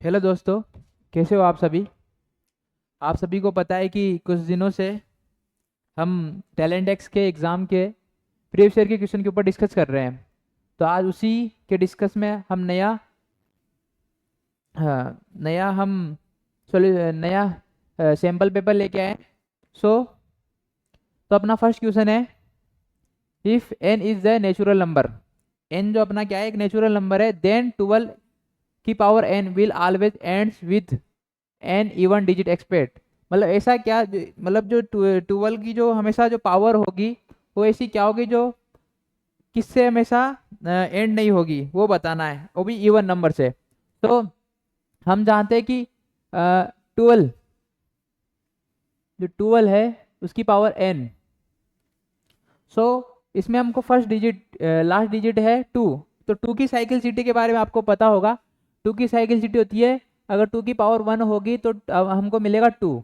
Hello दोस्तों, कैसे हो आप सभी। आप सभी को पता है कि कुछ दिनों से हम टैलेंट एक्स के एग्ज़ाम के प्रीवियस ईयर के क्वेश्चन के ऊपर डिस्कस कर रहे हैं। तो आज उसी के डिस्कस में हम नया हाँ, नया हम नया सैम्पल पेपर लेके आए। सो तो अपना फर्स्ट क्वेश्चन है, if n is the natural number. N जो अपना क्या है, एक नेचुरल नंबर है, देन 12 की power n will always ends with an even digit expect. मतलब ऐसा क्या, मतलब जो 12 की जो हमेशा जो पावर होगी वो ऐसी क्या होगी जो किससे हमेशा एंड नहीं होगी, वो बताना है, वो भी इवन नंबर से। तो हम जानते हैं कि 12, जो 12 है उसकी पावर एन। सो इसमें हमको फर्स्ट डिजिट, लास्ट डिजिट है 2। तो 2 की साइकिल सिटी के बारे में आपको पता होगा। 2 की साइकिल सिटी होती है, अगर 2 की पावर 1 होगी तो हमको मिलेगा 2,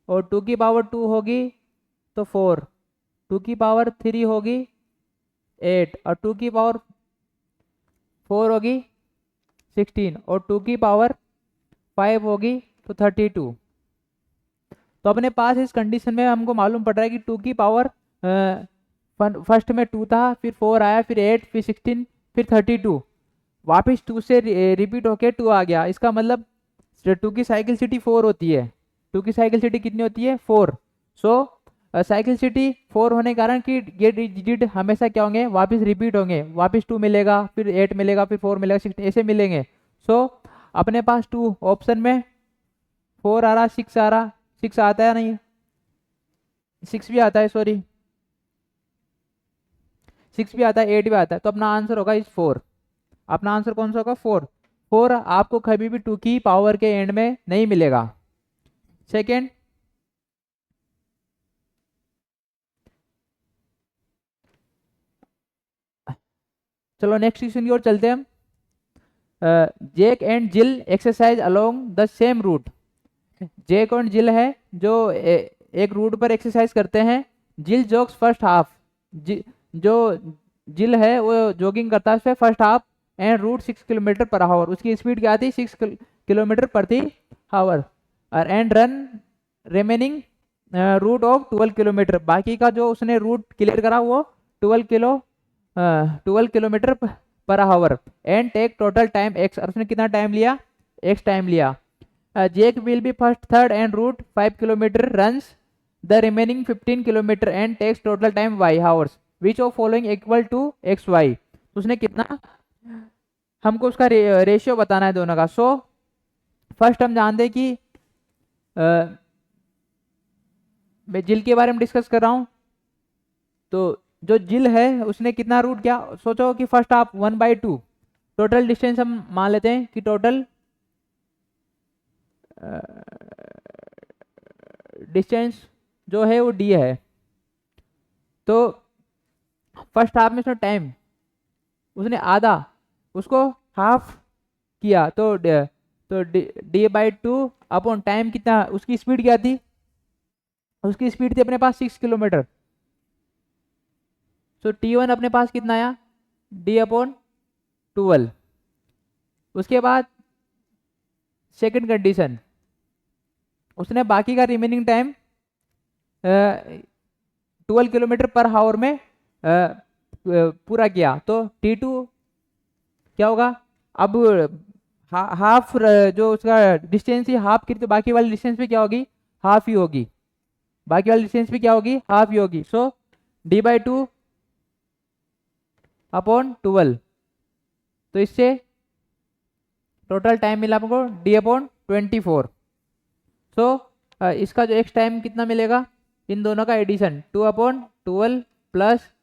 और 2 की पावर 2 होगी तो 4, 2 की पावर 3 होगी 8, और 2 की पावर 4 होगी 16, और 2 की पावर 5 होगी तो 32। तो अपने पास इस कंडीशन में हमको मालूम पड़ रहा है कि 2 की पावर फर्स्ट में 2 था, फिर 4 आया, फिर 8, फिर 16, फिर 32, वापस 2 से रिपीट होके 2 आ गया। इसका मतलब 2 की साइकिल सिटी 4 होती है। 2 की साइकिल सिटी कितनी होती है, 4। सो साइकिल सिटी 4 होने के कारण कि ये डिजिट हमेशा क्या होंगे, वापस रिपीट होंगे, वापस 2 मिलेगा, फिर 8 मिलेगा, फिर 4 मिलेगा, 16 ऐसे मिलेंगे। सो अपने पास 2 ऑप्शन में 4 आ रहा, 6 आ रहा, 6 आता है नहीं, 6 भी आता है, सॉरी 6 भी आता है, 8 भी आता है। तो अपना आंसर होगा इस 4। अपना आंसर कौन सा होगा, 4। 4 आपको कभी भी 2 की पावर के एंड में नहीं मिलेगा। सेकेंड, चलो नेक्स्ट क्वेश्चन की ओर चलते हैं हम। Jake and Jill exercise along the same route. Jake और जिल है जो एक रूट पर एक्सरसाइज करते हैं। जिल जॉग्स फर्स्ट हाफ, जो जिल है वो जॉगिंग करता है first half and route 6 kilometre per hour. उसकी स्पीड क्या आती है, 6 किलोमीटर प्रति आवर। और and run remaining route of 12 kilometre. बाकी का जो उसने रूट क्लियर करा वो 12 kilometre per hour. And take total time x, और उसने कितना टाइम लिया, एक्स टाइम लिया। Jake will be first, third and route 5 kilometer, runs the remaining 15 kilometer and takes total time y hours. Which of following equal to x y? उसने कितना, हमको उसका ratio बताना है दोनों का। सो फर्स्ट हम जानते हैं कि मैं जिल के बारे में डिस्कस कर रहा हूँ। तो जो जिल है उसने कितना रूट किया, सोचो कि फर्स्ट आप 1/2, टोटल डिस्टेंस हम मान लेते हैं कि टोटल डिस्टेंस जो है वो डी है। तो फर्स्ट हाफ में उसने टाइम, उसने आधा उसको हाफ किया, तो डी/2 अपॉन टाइम कितना, उसकी स्पीड क्या थी, उसकी स्पीड थी अपने पास 6 किलोमीटर। सो T1 अपने पास कितना आया, D/12। उसके बाद सेकंड कंडीशन, उसने बाकी का रिमेनिंग टाइम 12 किलोमीटर पर हावर में पूरा किया। तो T2 क्या होगा, अब हाफ जो उसका डिस्टेंस ही हाफ की, तो बाकी वाली डिस्टेंस भी क्या होगी, हाफ ही होगी। बाकी वाली डिस्टेंस भी क्या होगी, हाफ ही होगी। सो D/2 अपॉन 12। तो इससे टोटल टाइम मिला हमको D/24। सो इसका जो एक्स टाइम कितना मिलेगा, इन दोनों का एडिशन 2/12 प्लस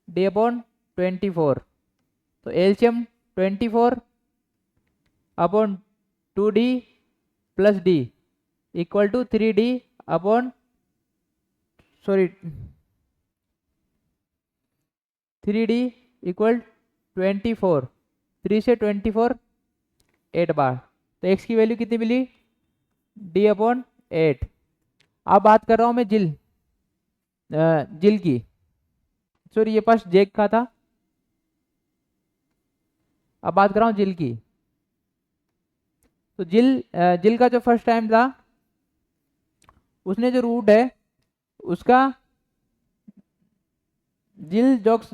D/24। तो LCM 24 upon 2D plus D equal to 3D upon, sorry 3D equal 24, 3 से 24 8 बार। तो एक्स की वैल्यू कितनी मिली, D/8। अब बात कर रहा हूँ मैं जिल की, सॉरी ये फर्स्ट जेक का था, अब बात कर रहा हूँ जिल की। तो जिल का जो फर्स्ट टाइम था उसने जो रूट है उसका Jill jogs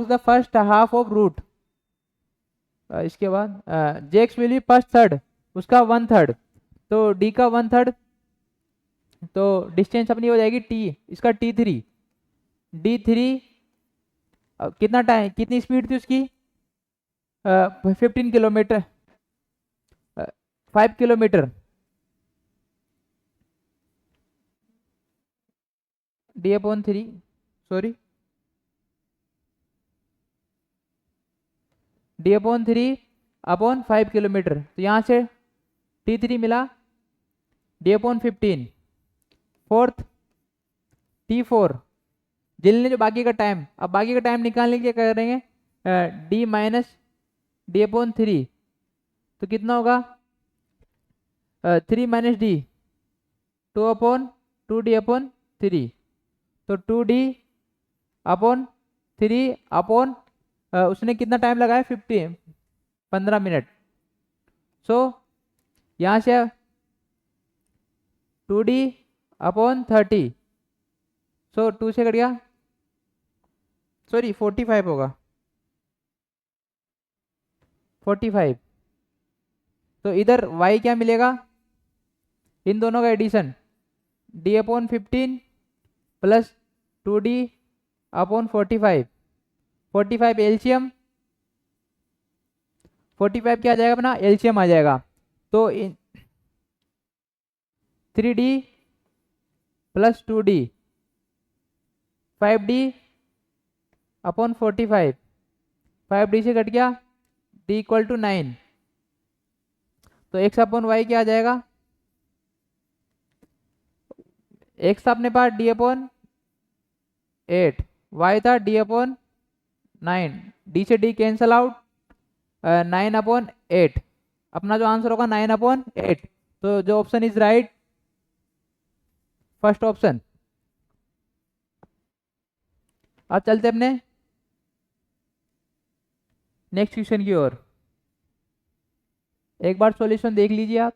the first half of route. इसके बाद Jake's will be first third, उसका 1/3, तो डी का 1/3, तो डिस्टेंस अपनी हो जाएगी टी, इसका T3, D3 कितना टाइम, कितनी स्पीड थी उसकी 15 kilometre, 5 kilometre, D/3 sorry D/3/5 kilometre, तो यहाँ से T3 मिला D/15, फोर्थ T4, जिल ने जो बाकी का टाइम, अब बाकी का टाइम निकालने के क्या करेंगे D माइनस D/3, तो कितना होगा 3 माइनस D 2/2D/3, तो 2D/3 उसने कितना टाइम लगाया 15 मिनट। सो यहाँ से 2D/30, सो 2 से कट गया, सॉरी 45 होगा, 45, तो इधर y क्या मिलेगा, इन दोनों का addition D/15 plus 2D/45, 45 LCM, 45 क्या आ जाएगा अपना एलसीएम आ जाएगा, तो 3D plus 2D 5D/45, 5D से कट गया D=9, तो x/y क्या आ जाएगा, x था अपने पास D/8, y था D/9, D से D कैंसल आउट, 9/8, अपना जो आंसर होगा 9/8, तो जो option is right first option. अब चलते अपने नेक्स्ट क्वेश्चन की ओर, एक बार सॉल्यूशन देख लीजिए आप।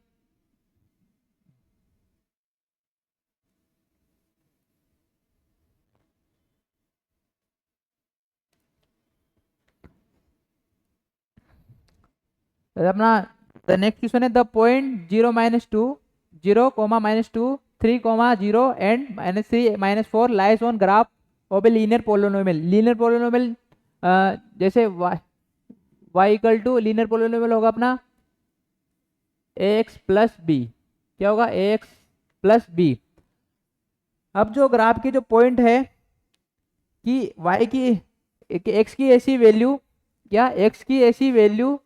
अपना द नेक्स्ट क्वेश्चन है the point 0 -2 0, -2 3, 0 and -3 -4 lies on graph of a linear polynomial. Linear polynomial जैसे y equal to linear polynomial होगा अपना ax प्लस बी, क्या होगा ax प्लस बी। अब जो ग्राफ की जो पॉइंट है कि y की x की ऐसी वैल्यू या x की ऐसी वैल्यू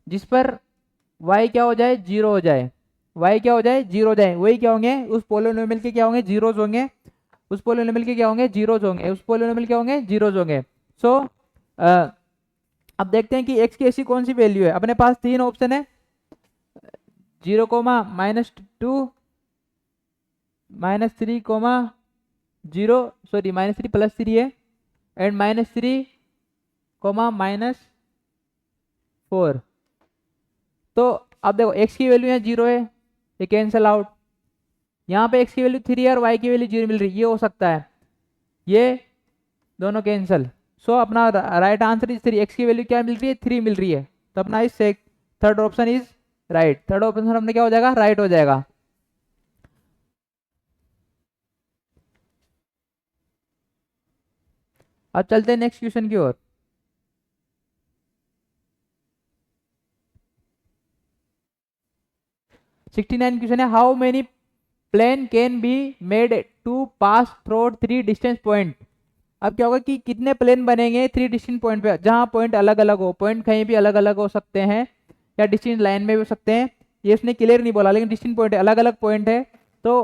जिस पर y क्या हो जाए 0 हो जाए, y क्या हो जाए 0 हो जाए, वही क्या होंगे उस पोलिनोमियल के क्या होंगे जीरोज होंगे, उस पोलिनोमियल के क्या होंगे जीरोज होंगे, उस पोलिनोमियल क्या होंगे जीरोज होंगे। सो अब देखते हैं कि x की ऐसी कौन सी वैल्यू है, अपने पास 3 ऑप्शन है 0, -2 -3, 0 सॉरी -3 +3 है एंड -3, -4। तो अब देखो x की वैल्यू यहाँ 0 है, ये कैंसल आउट, यहाँ पे x की वैल्यू 3 है और y की वैल्यू 0 मिल रही है, ये हो सकता है, ये दोनों कैंसल। सो अपना राइट आंसर इज 3, x की वैल्यू क्या मिल रही है 3 मिल रही है, तो अपना इस third option is right, third option हमने क्या हो जाएगा राइट हो जाएगा। अब चलते हैं नेक्स्ट क्वेश्चन की ओर। सिक्सटी 69 क्वेश्चन है how many plane can be made to pass through 3 distance point. अब क्या होगा कि कितने प्लेन बनेंगे 3 डिस्टेंस पॉइंट पे, जहां पॉइंट अलग अलग हो, पॉइंट कहीं भी अलग अलग हो सकते हैं या डिस्टेंस लाइन में भी हो सकते हैं, ये इसने क्लियर नहीं बोला, लेकिन डिस्टेंस पॉइंट अलग अलग पॉइंट है, तो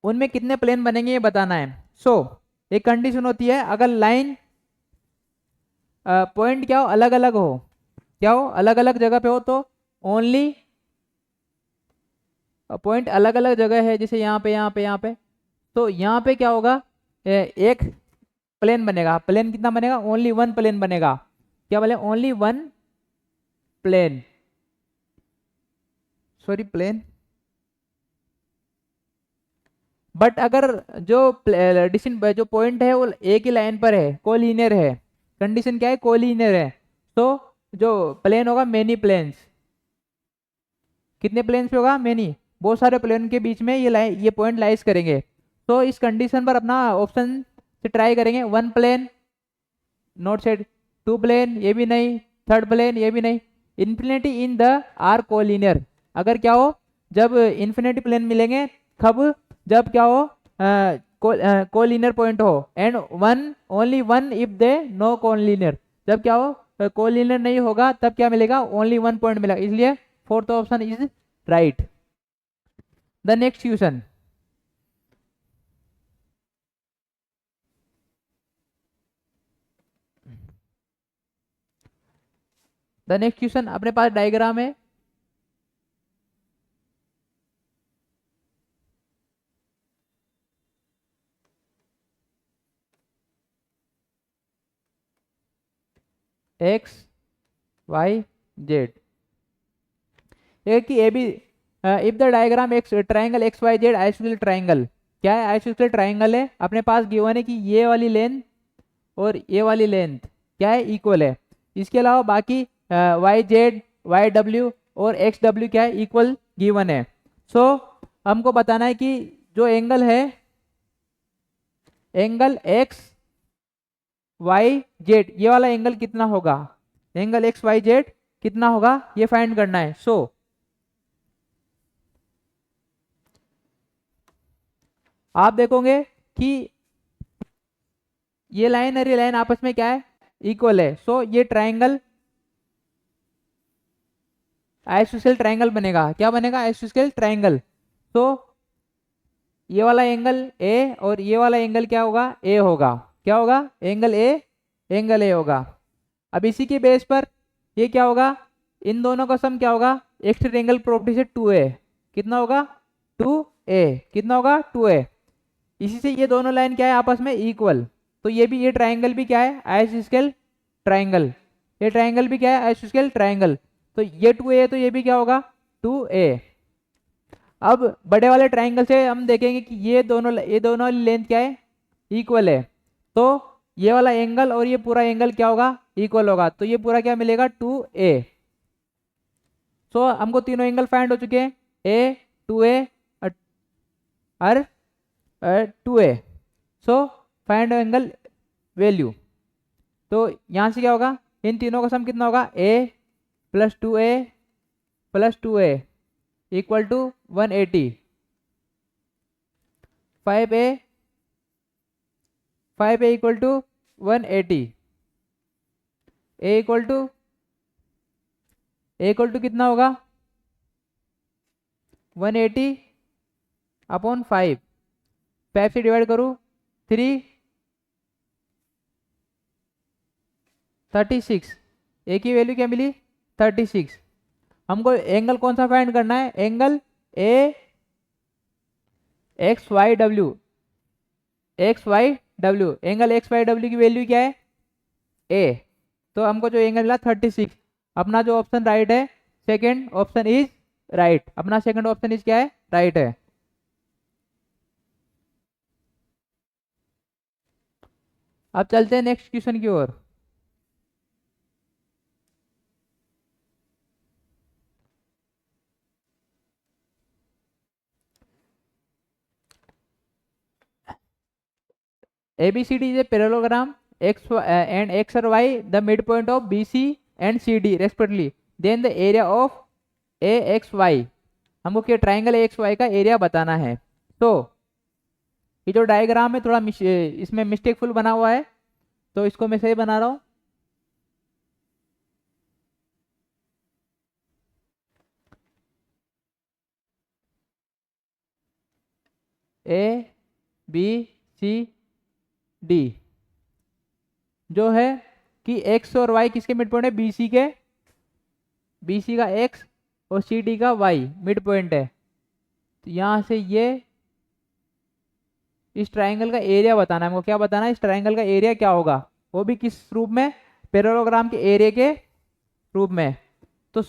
उनमें कितने प्लेन बनेंगे ये बताना है। सो एक कंडीशन होती है अगर लाइन पॉइंट क्या हो अलग अलग हो, क्या हो अलग अलग जगह पे हो, तो ओनली पॉइंट अलग अलग जगह है, जैसे यहाँ पे यहाँ पे यहाँ पे, तो यहाँ पे क्या होगा एक प्लेन बनेगा। प्लेन कितना बनेगा? ओनली वन प्लेन बनेगा। क्या बोले? Only one plane, sorry plane. But अगर जो जो पॉइंट है वो एक ही लाइन पर है, कोलिनियर है, कंडीशन क्या है? कोलिनियर है, तो जो प्लेन होगा मेनी प्लेन्स। कितने प्लेन्स पे होगा? मेनी, बहुत सारे प्लेन के बीच में ये लाइन, ये पॉइंट लाइज करेंगे। तो इस कंडीशन पर अपना ऑप्शन से ट्राई करेंगे। One plane not said, two plane ये भी नहीं, थर्ड प्लेन ये भी नहीं। Infinity in the are collinear, अगर क्या हो? जब इन्फिनिटी प्लेन मिलेंगे कब? जब क्या हो? कोलिनियर पॉइंट हो। And one, only one if they know collinear, जब क्या हो? कोलिनियर नहीं होगा तब क्या मिलेगा? ओनली वन पॉइंट मिलेगा। इसलिए fourth option is right. The next question, the next question अपने पास डायग्राम है। एक्स वाई जेड, एक A B, if the diagram X triangle X Y Z isosceles triangle, क्या है? आइसोसेलेस ट्राइंगल है। अपने पास गिवन है कि ये वाली लेंथ और ये वाली लेंथ क्या है? इक्वल है। इसके अलावा बाकी वाई जेड, वाई डब्ल्यू और एक्स डब्ल्यू क्या है? इक्वल गिवन है। सो हमको बताना है कि जो एंगल है, एंगल एक्स वाई जेड, ये वाला एंगल कितना होगा? एंगल एक्स वाई जेड कितना होगा ये फाइंड करना है। सो आप देखोगे कि ये लाइन और ये लाइन आपस में क्या है? इक्वल है। सो ये ट्राइंगल आइसोसेलेस ट्राइंगल बनेगा। क्या बनेगा? Isosceles triangle. तो ये वाला एंगल ए और ये वाला एंगल क्या होगा? ए होगा। क्या होगा? एंगल ए, एंगल ए होगा। अब इसी के बेस पर ये क्या होगा? इन दोनों का सम क्या होगा? एक्स ट्रायंगल प्रॉपर्टी से 2a कितना होगा? 2a कितना होगा? 2a। इसी से ये दोनों लाइन क्या है? आपस में इक्वल। तो ये भी, ये ट्राइंगल भी क्या है? Isosceles triangle. ये ट्राइंगल भी क्या है? Isosceles triangle. तो ये 2a है तो ये भी क्या होगा? 2a। अब बड़े वाले ट्राइंगल से हम देखेंगे कि ये दोनों वाली लेंथ क्या है? इक्वल है। तो ये वाला एंगल और ये पूरा एंगल क्या होगा? इक्वल होगा। तो ये पूरा क्या मिलेगा? 2a। सो हमको तीनों एंगल फाइंड हो चुके हैं, ए, 2a और 2a। So find angle value. तो यहाँ से क्या होगा? इन तीनों का सम कितना होगा? a plus 2a plus 2a equal to 180। 5a, 5a equal to 180। a equal to कितना होगा? 180 अपॉन 5। 5 से डिवाइड करूँ 3, 36। a की वैल्यू क्या मिली? 36। हमको एंगल कौन सा फाइंड करना है? Angle A X Y W, X Y W. Angle X Y W की वैल्यू क्या है? ए। तो हमको जो एंगल मिला 36। अपना जो ऑप्शन राइट है, सेकेंड ऑप्शन इज राइट। अपना सेकेंड ऑप्शन इज क्या है? राइट है। अब चलते हैं नेक्स्ट क्वेश्चन की ओर। ABCD is a parallelogram, and x or y the midpoint of BC and CD respectively. Then the area of AXY, हमको क्या ट्राइंगल AXY का एरिया बताना है। तो ये जो डायग्राम है थोड़ा इसमें मिस्टेकफुल बना हुआ है, तो इसको मैं सही बना रहा हूँ। ABCD जो है कि x और y किसके मिड पॉइंट है? BC के, BC का x और CD का y मिड पॉइंट है। तो यहाँ से ये इस ट्राइंगल का एरिया बताना है हमको। क्या बताना है? इस ट्राइंगल का एरिया क्या होगा, वो भी किस रूप में? पैरेललोग्राम के एरिया के रूप में। तो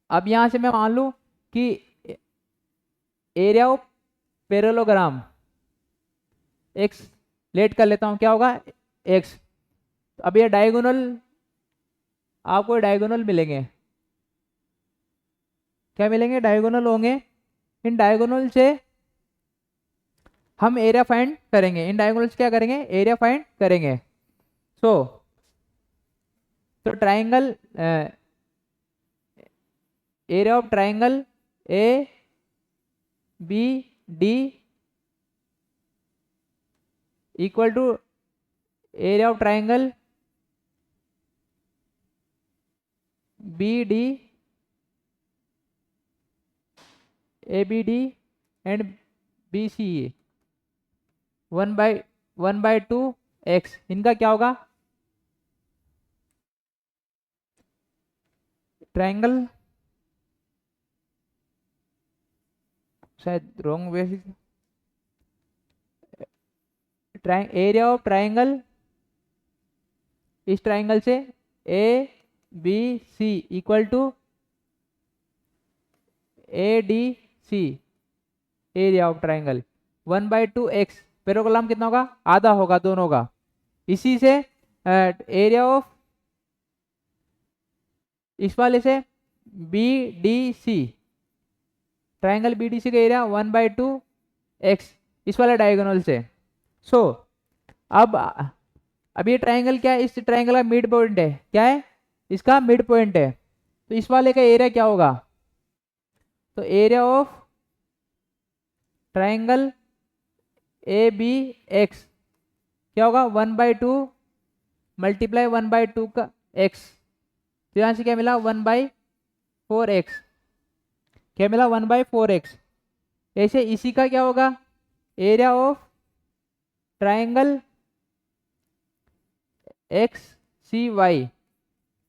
अब यहां से मैं मान लूं कि area of parallelogram x let कर लेता हूं, क्या होगा? एक्स। अब ये डायगोनल, आपको डायगोनल मिलेंगे। क्या मिलेंगे? डायगोनल होंगे। इन डायगोनल से हम एरिया फाइंड करेंगे। इन डायगोनल से क्या करेंगे? एरिया फाइंड करेंगे। सो तो triangle, area of triangle A B D equal to area of triangle B D A B D and B C A 1/2 x. इनका क्या होगा? ट्राइंगल, शायद wrong way, area of triangle इस triangle से A B C equal to A D C, area of triangle 1/2 x. Parallelogram कितना होगा? आधा होगा दोनों का। इसी से एरिया ऑफ इस वाले से B D C, triangle B D C का एरिया 1/2 एक्स इस वाले डायगोनल से। सो अब ये ट्राइंगल क्या है? इस ट्राइंगल का मिड पॉइंट है। क्या है? इसका मिड पॉइंट है। तो इस वाले का एरिया क्या होगा? तो area of triangle A B X क्या होगा? 1/2 मल्टीप्लाई 1/2 का एक्स। तो यहाँ से क्या मिला? 1/4 एक्स। क्या मिला? 1/4 एक्स। ऐसे इसी का क्या होगा? Area of triangle X C Y,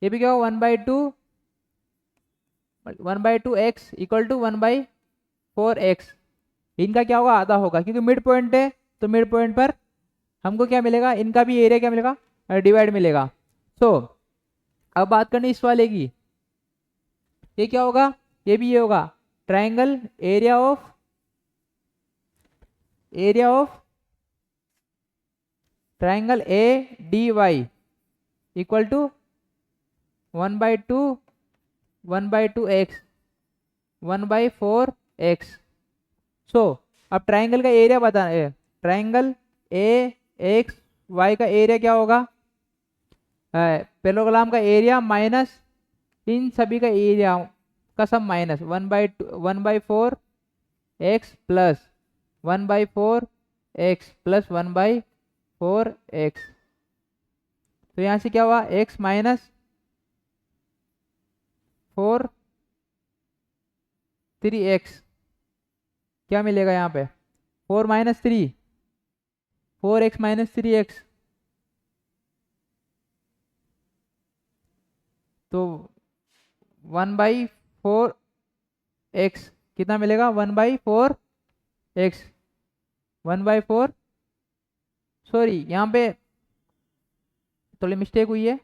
ये भी क्या होगा? 1/2 एक्स इक्वल टू 1/4 एक्स। इनका क्या होगा? आधा होगा, क्योंकि मिड पॉइंट है। तो मिड पॉइंट पर हमको क्या मिलेगा? इनका भी एरिया क्या मिलेगा? डिवाइड मिलेगा। सो अब बात करनी इस वाले की। ये क्या होगा? ये भी ये होगा। Triangle area of triangle A D Y equal to 1/2 x 1/4 x. So अब ट्राइंगल का एरिया बताना है। ट्राइंगल ए एक्स वाई का एरिया क्या होगा? पैरेललोग्राम का एरिया माइनस इन सभी का एरिया का सब minus 1/4 x plus 1/4 x plus 1/4 x. तो यहाँ से क्या हुआ? एक्स माइनस 3x क्या मिलेगा यहाँ पे? 4 - 3 4x - 3x। तो 1/4 एक्स कितना मिलेगा? 1/4 एक्स 1/4, सॉरी यहाँ पे थोड़ी मिस्टेक हुई है।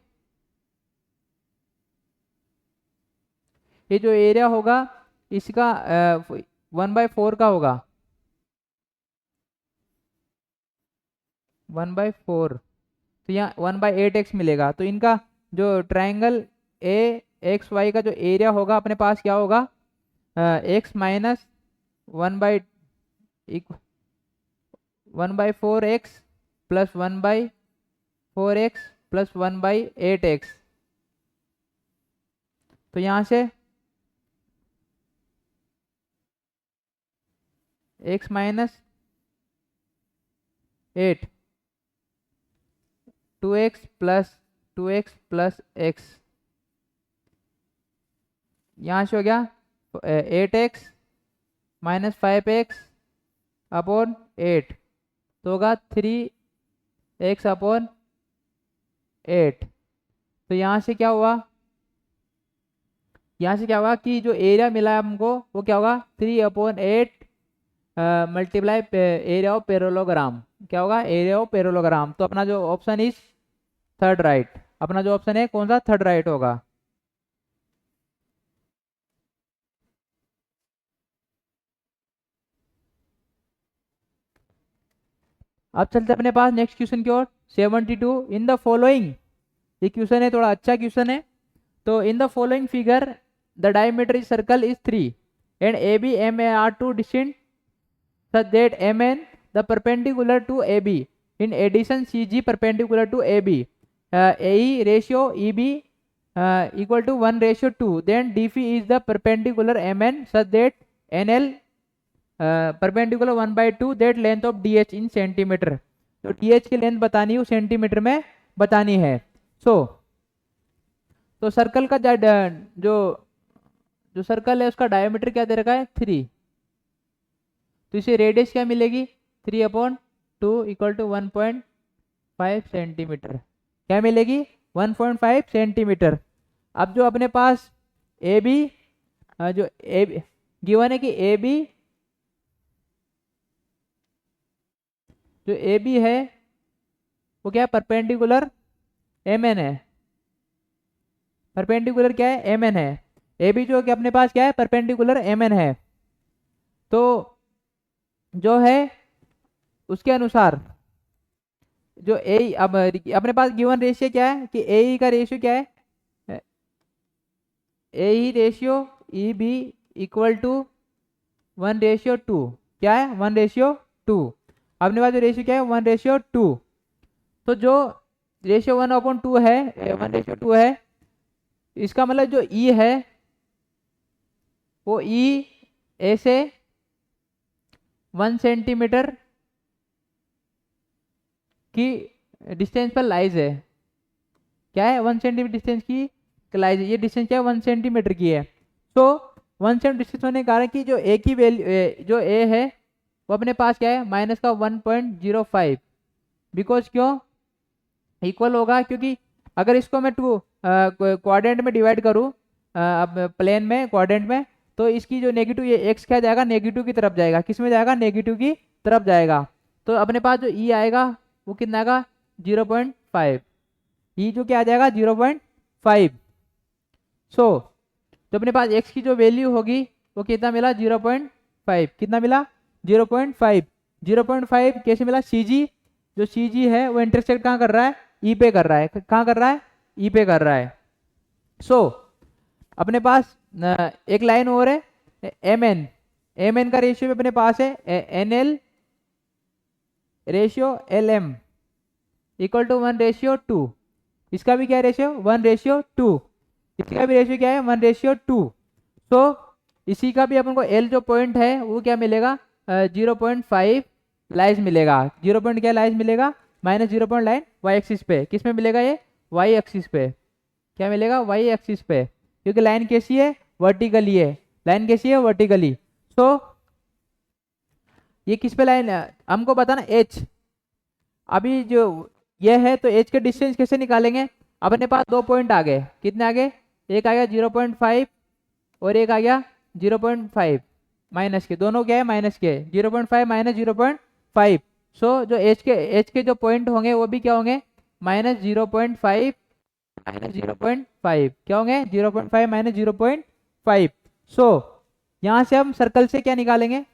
ये जो एरिया होगा इसका 1/4 का होगा 1/4। तो यहाँ 1/8 एक्स मिलेगा। तो इनका जो ट्राइंगल ए एक्स वाई का जो एरिया होगा अपने पास क्या होगा? X minus 1/4 x plus 1/4 x plus 1/8 x. तो यहाँ से x minus 8 2x plus x, यहाँ से हो गया 8x - 5x अपॉन 8, तो होगा 3x अपॉन 8। तो यहाँ से क्या हुआ? यहाँ से क्या होगा कि जो एरिया मिला है हमको वो क्या होगा? 3/8 मल्टीप्लाई एरिया ऑफ पैरेललोग्राम, क्या होगा, एरिया ऑफ पैरेललोग्राम। तो अपना जो ऑप्शन इज थर्ड राइट, अपना जो ऑप्शन है कौन सा, थर्ड राइट होगा। अब चलते अपने पास नेक्स्ट क्वेश्चन की ओर। 72 इन द फॉलोइंग, ये क्वेश्चन है थोड़ा अच्छा क्वेश्चन है। तो in the following figure the diameter is circle is 3 and A B M A are two distinct such that MN the perpendicular to AB in addition CG perpendicular to AB AE ratio EB equal to 1:2 then DP is the perpendicular MN such that NL perpendicular 1/2 that length of DH in centimeter। तो DH की length बतानी है वो centimetre में बतानी है। तो circle का जो जो सर्कल है उसका डायमीटर क्या दे रखा है 3, तो इसे रेडियस क्या मिलेगी 3/2 इक्वल टू 1.5 सेंटीमीटर, क्या मिलेगी 1.5 सेंटीमीटर। अब जो अपने पास ए बी जो ए गिवन है कि ए बी जो ए बी है वो क्या है परपेंडिकुलर एम एन है, परपेंडिकुलर क्या है एम एन है। ए बी जो कि अपने पास क्या है परपेंडिकुलर एम एन है। तो जो है उसके अनुसार जो ए अब अपने पास गिवन रेशियो क्या है कि ए का रेशियो क्या है A ratio E B equal to 1:2, क्या है 1:2। अपने पास जो रेशियो क्या है 1:2। तो जो रेशियो 1/2 है 1:2 है, इसका मतलब जो ई है वो ई ए से 1 सेंटीमीटर की डिस्टेंस पर लाइज है, क्या है 1 सेंटीमीटर डिस्टेंस की लाइज है। ये डिस्टेंस क्या है 1 सेंटीमीटर की है। तो 1 सेंटीमीटर डिस्टेंस होने के कारण कि जो ए की वैल्यू जो ए है वो अपने पास क्या है माइनस का 1.05, बिकॉज क्यों इक्वल होगा, क्योंकि अगर इसको मैं टू क्वाड्रेंट में डिवाइड करूँ अब प्लेन में क्वाड्रेंट में, तो इसकी जो नेगेटिव ये एक्स क्या जाएगा नेगेटिव की तरफ जाएगा, किस में जाएगा नेगेटिव की तरफ जाएगा। तो अपने पास जो ई आएगा वो कितना आएगा 0.5, ई जो क्या आ जाएगा 0.5। तो अपने पास एक्स की जो वैल्यू होगी वो कितना मिला 0.5, कितना मिला 0.5। 0.5 कैसे मिला, सी जी जो सी जी है वो इंटरसेक्ट कहाँ कर रहा है ई पे कर रहा है, कहाँ कर रहा है ई पे कर रहा है। अपने पास एक लाइन और है एम एन का रेशियो अपने पास है N L ratio L M equal to 1:2। इसका भी क्या रेशियो 1:2, इसका भी रेशियो क्या है 1:2। तो इसी का भी अपन को एल जो पॉइंट है वो क्या मिलेगा 0.5 लाइज मिलेगा। 0 पॉइंट क्या लाइज मिलेगा -0 पॉइंट लाइन वाई एक्सिस पे, किस में मिलेगा ये वाई एक्सिस पे, क्या मिलेगा वाई एक्सिस पे, क्योंकि लाइन कैसी है वर्टिकली है, लाइन कैसी है वर्टिकली। तो ये किस पे लाइन हमको बताना एच, अभी जो ये है तो एच के डिस्टेंस कैसे निकालेंगे, अपने पास 2 पॉइंट आ गए, कितने आ गए एक आ गया 0.5 और एक आ गया 0.5 माइनस के, दोनों क्या है माइनस के 0.5 माइनस 0.5। जो एच के जो पॉइंट होंगे वो भी क्या होंगे -0.5 माइनस 0.5, क्या होंगे 0.5 माइनस 0.5। यहां से हम सर्कल से क्या निकालेंगे,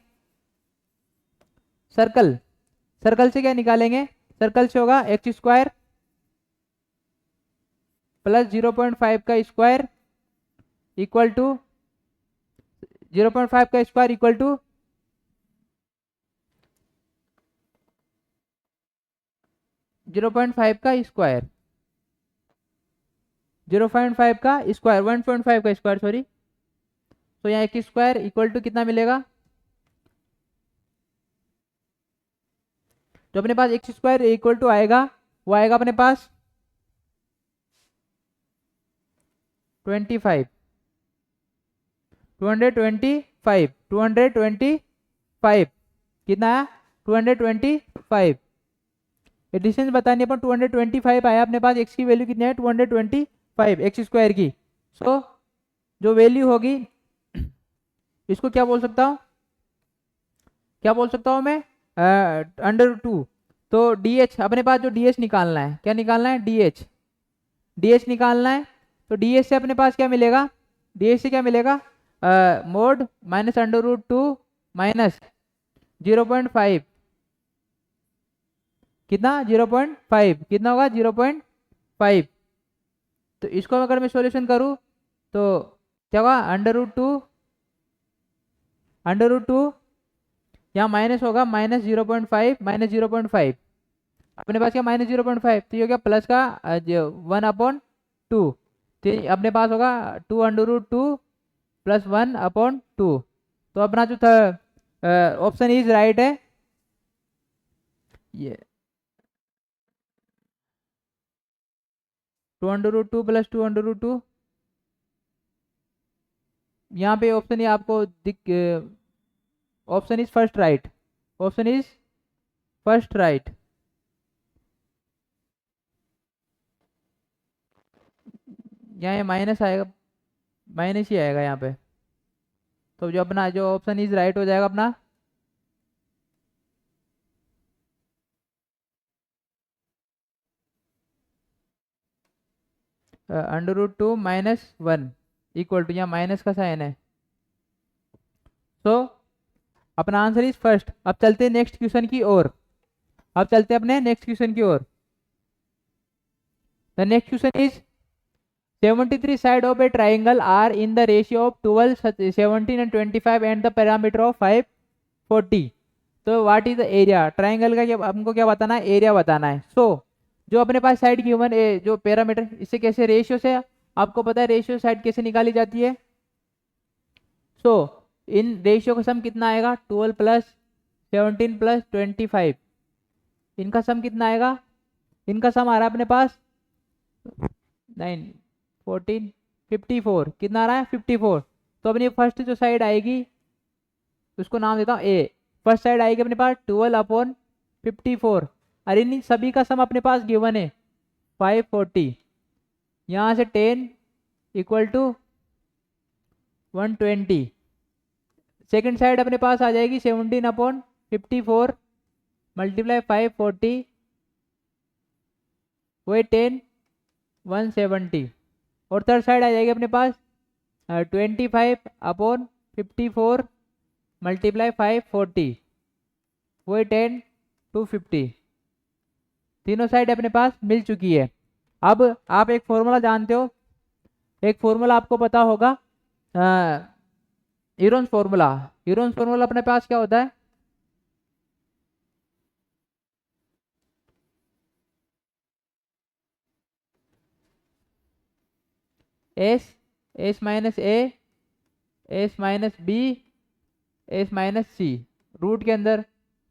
सर्कल से क्या निकालेंगे, सर्कल से होगा x² प्लस 0.5 का स्क्वायर इक्वल टू 0.5 का स्क्वायर इक्वल टू 0.5 का स्क्वायर 0.5 का स्क्वायर 1.5 का स्क्वायर सॉरी। तो यहाँ एक स्क्वायर इक्वल टू कितना मिलेगा, जो अपने पास x² इक्वल टू आएगा वो आएगा अपने पास 225 कितना है 225। ये डिस्टेंस बतानी अपन 225 आया अपने पास, x की वैल्यू कितनी है 225 x² की। जो वैल्यू होगी इसको क्या बोल सकता हूँ क्या बोल सकता हूँ मैं, अंडर 2। तो डी एच अपने पास जो डी एच निकालना है, क्या निकालना है, डी एच निकालना है। तो डी एच से अपने पास क्या मिलेगा, डी एच से क्या मिलेगा, mod minus under root 2 minus 0.5, कितना 0.5, कितना होगा 0.5। तो इसको अगर मैं सॉल्यूशन करूँ तो क्या होगा, अंडर रूट टू यहाँ माइनस होगा, -0.5 -0.5, अपने पास क्या -0.5, तो ये हो गया प्लस का 1/2। तो अपने पास होगा 2 अंडर रूट 2 प्लस 1/2। तो अपना जो था ऑप्शन इज राइट है ये, 2 under root 2 plus 2 under root 2। यहाँ पे ऑप्शन ये आपको दिख, option is first right, option is first right. यहाँ ये माइनस आएगा, माइनस ही आएगा यहाँ पे। तो जो अपना जो ऑप्शन इज राइट हो जाएगा अपना, अंडर रूट 2 -1 इक्वल टू, यहाँ माइनस का साइन है। तो अपना आंसर इज फर्स्ट। अब चलते हैं नेक्स्ट क्वेश्चन की ओर, अब चलते हैं अपने नेक्स्ट क्वेश्चन की ओर। The next question is 73 side of a triangle are in the ratio of 12, 17 and 25 and the parameter of 540। तो what is the area, triangle का हमको क्या बताना है, एरिया बताना है। सो जो अपने पास साइड गिवन जो पैरामीटर, इससे कैसे रेशियो से, आपको पता है रेशियो साइड कैसे निकाली जाती है। सो इन रेशियो का सम कितना आएगा, 12 प्लस 17 प्लस 25, इनका सम कितना आएगा, इनका सम आ रहा है अपने पास 9 14 54, कितना आ रहा है 54। तो अपनी फर्स्ट जो साइड आएगी उसको नाम देता हूँ ए, फर्स्ट साइड आएगी अपने पास 12/54। अरे इन सभी का सम अपने पास गिवन है 540, यहाँ से 10 इक्वल टू 120। सेकेंड साइड अपने पास आ जाएगी 17/54 मल्टीप्लाई 540, वही 10 170। और थर्ड साइड आ जाएगी अपने पास 25/54 मल्टीप्लाई 540, वही 10 250। तीनों साइड अपने पास मिल चुकी है। अब आप एक फॉर्मूला जानते हो, एक फॉर्मूला आपको पता होगा, यूरोन्स फॉर्मूला। यूरोन्स फॉर्मूला अपने पास क्या होता है, S-A, S-B, S-C रूट के अंदर।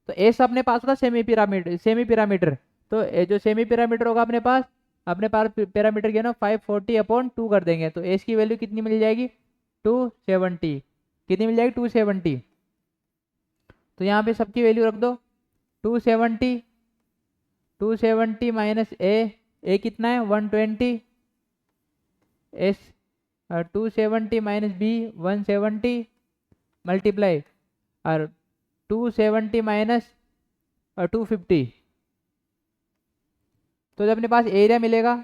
तो एस अपने पास होगा सेमी पिरामिड। तो जो सेमी पिरामिड होगा अपने पास पैरामीटर के ना 540/2 कर देंगे, तो एस की वैल्यू कितनी मिल जाएगी 270, कितनी मिल जाएगी 270। तो यहाँ पे सबकी वैल्यू रख दो 270, 270 माइनस ए कितना है 120, एस 270 माइनस बी 170 मल्टीप्लाई और 270 माइनस 250। तो जब अपने पास एरिया मिलेगा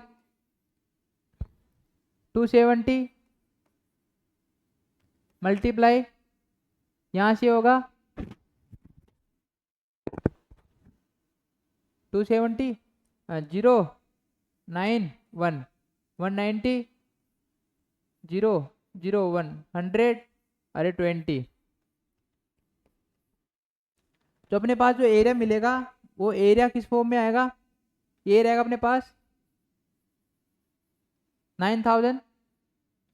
270 मल्टीप्लाई, यहाँ से होगा 270 091 190 001 100 अरे 20। तो अपने पास जो एरिया मिलेगा वो एरिया किस फॉर्म में आएगा, ये रहेगा अपने पास 9000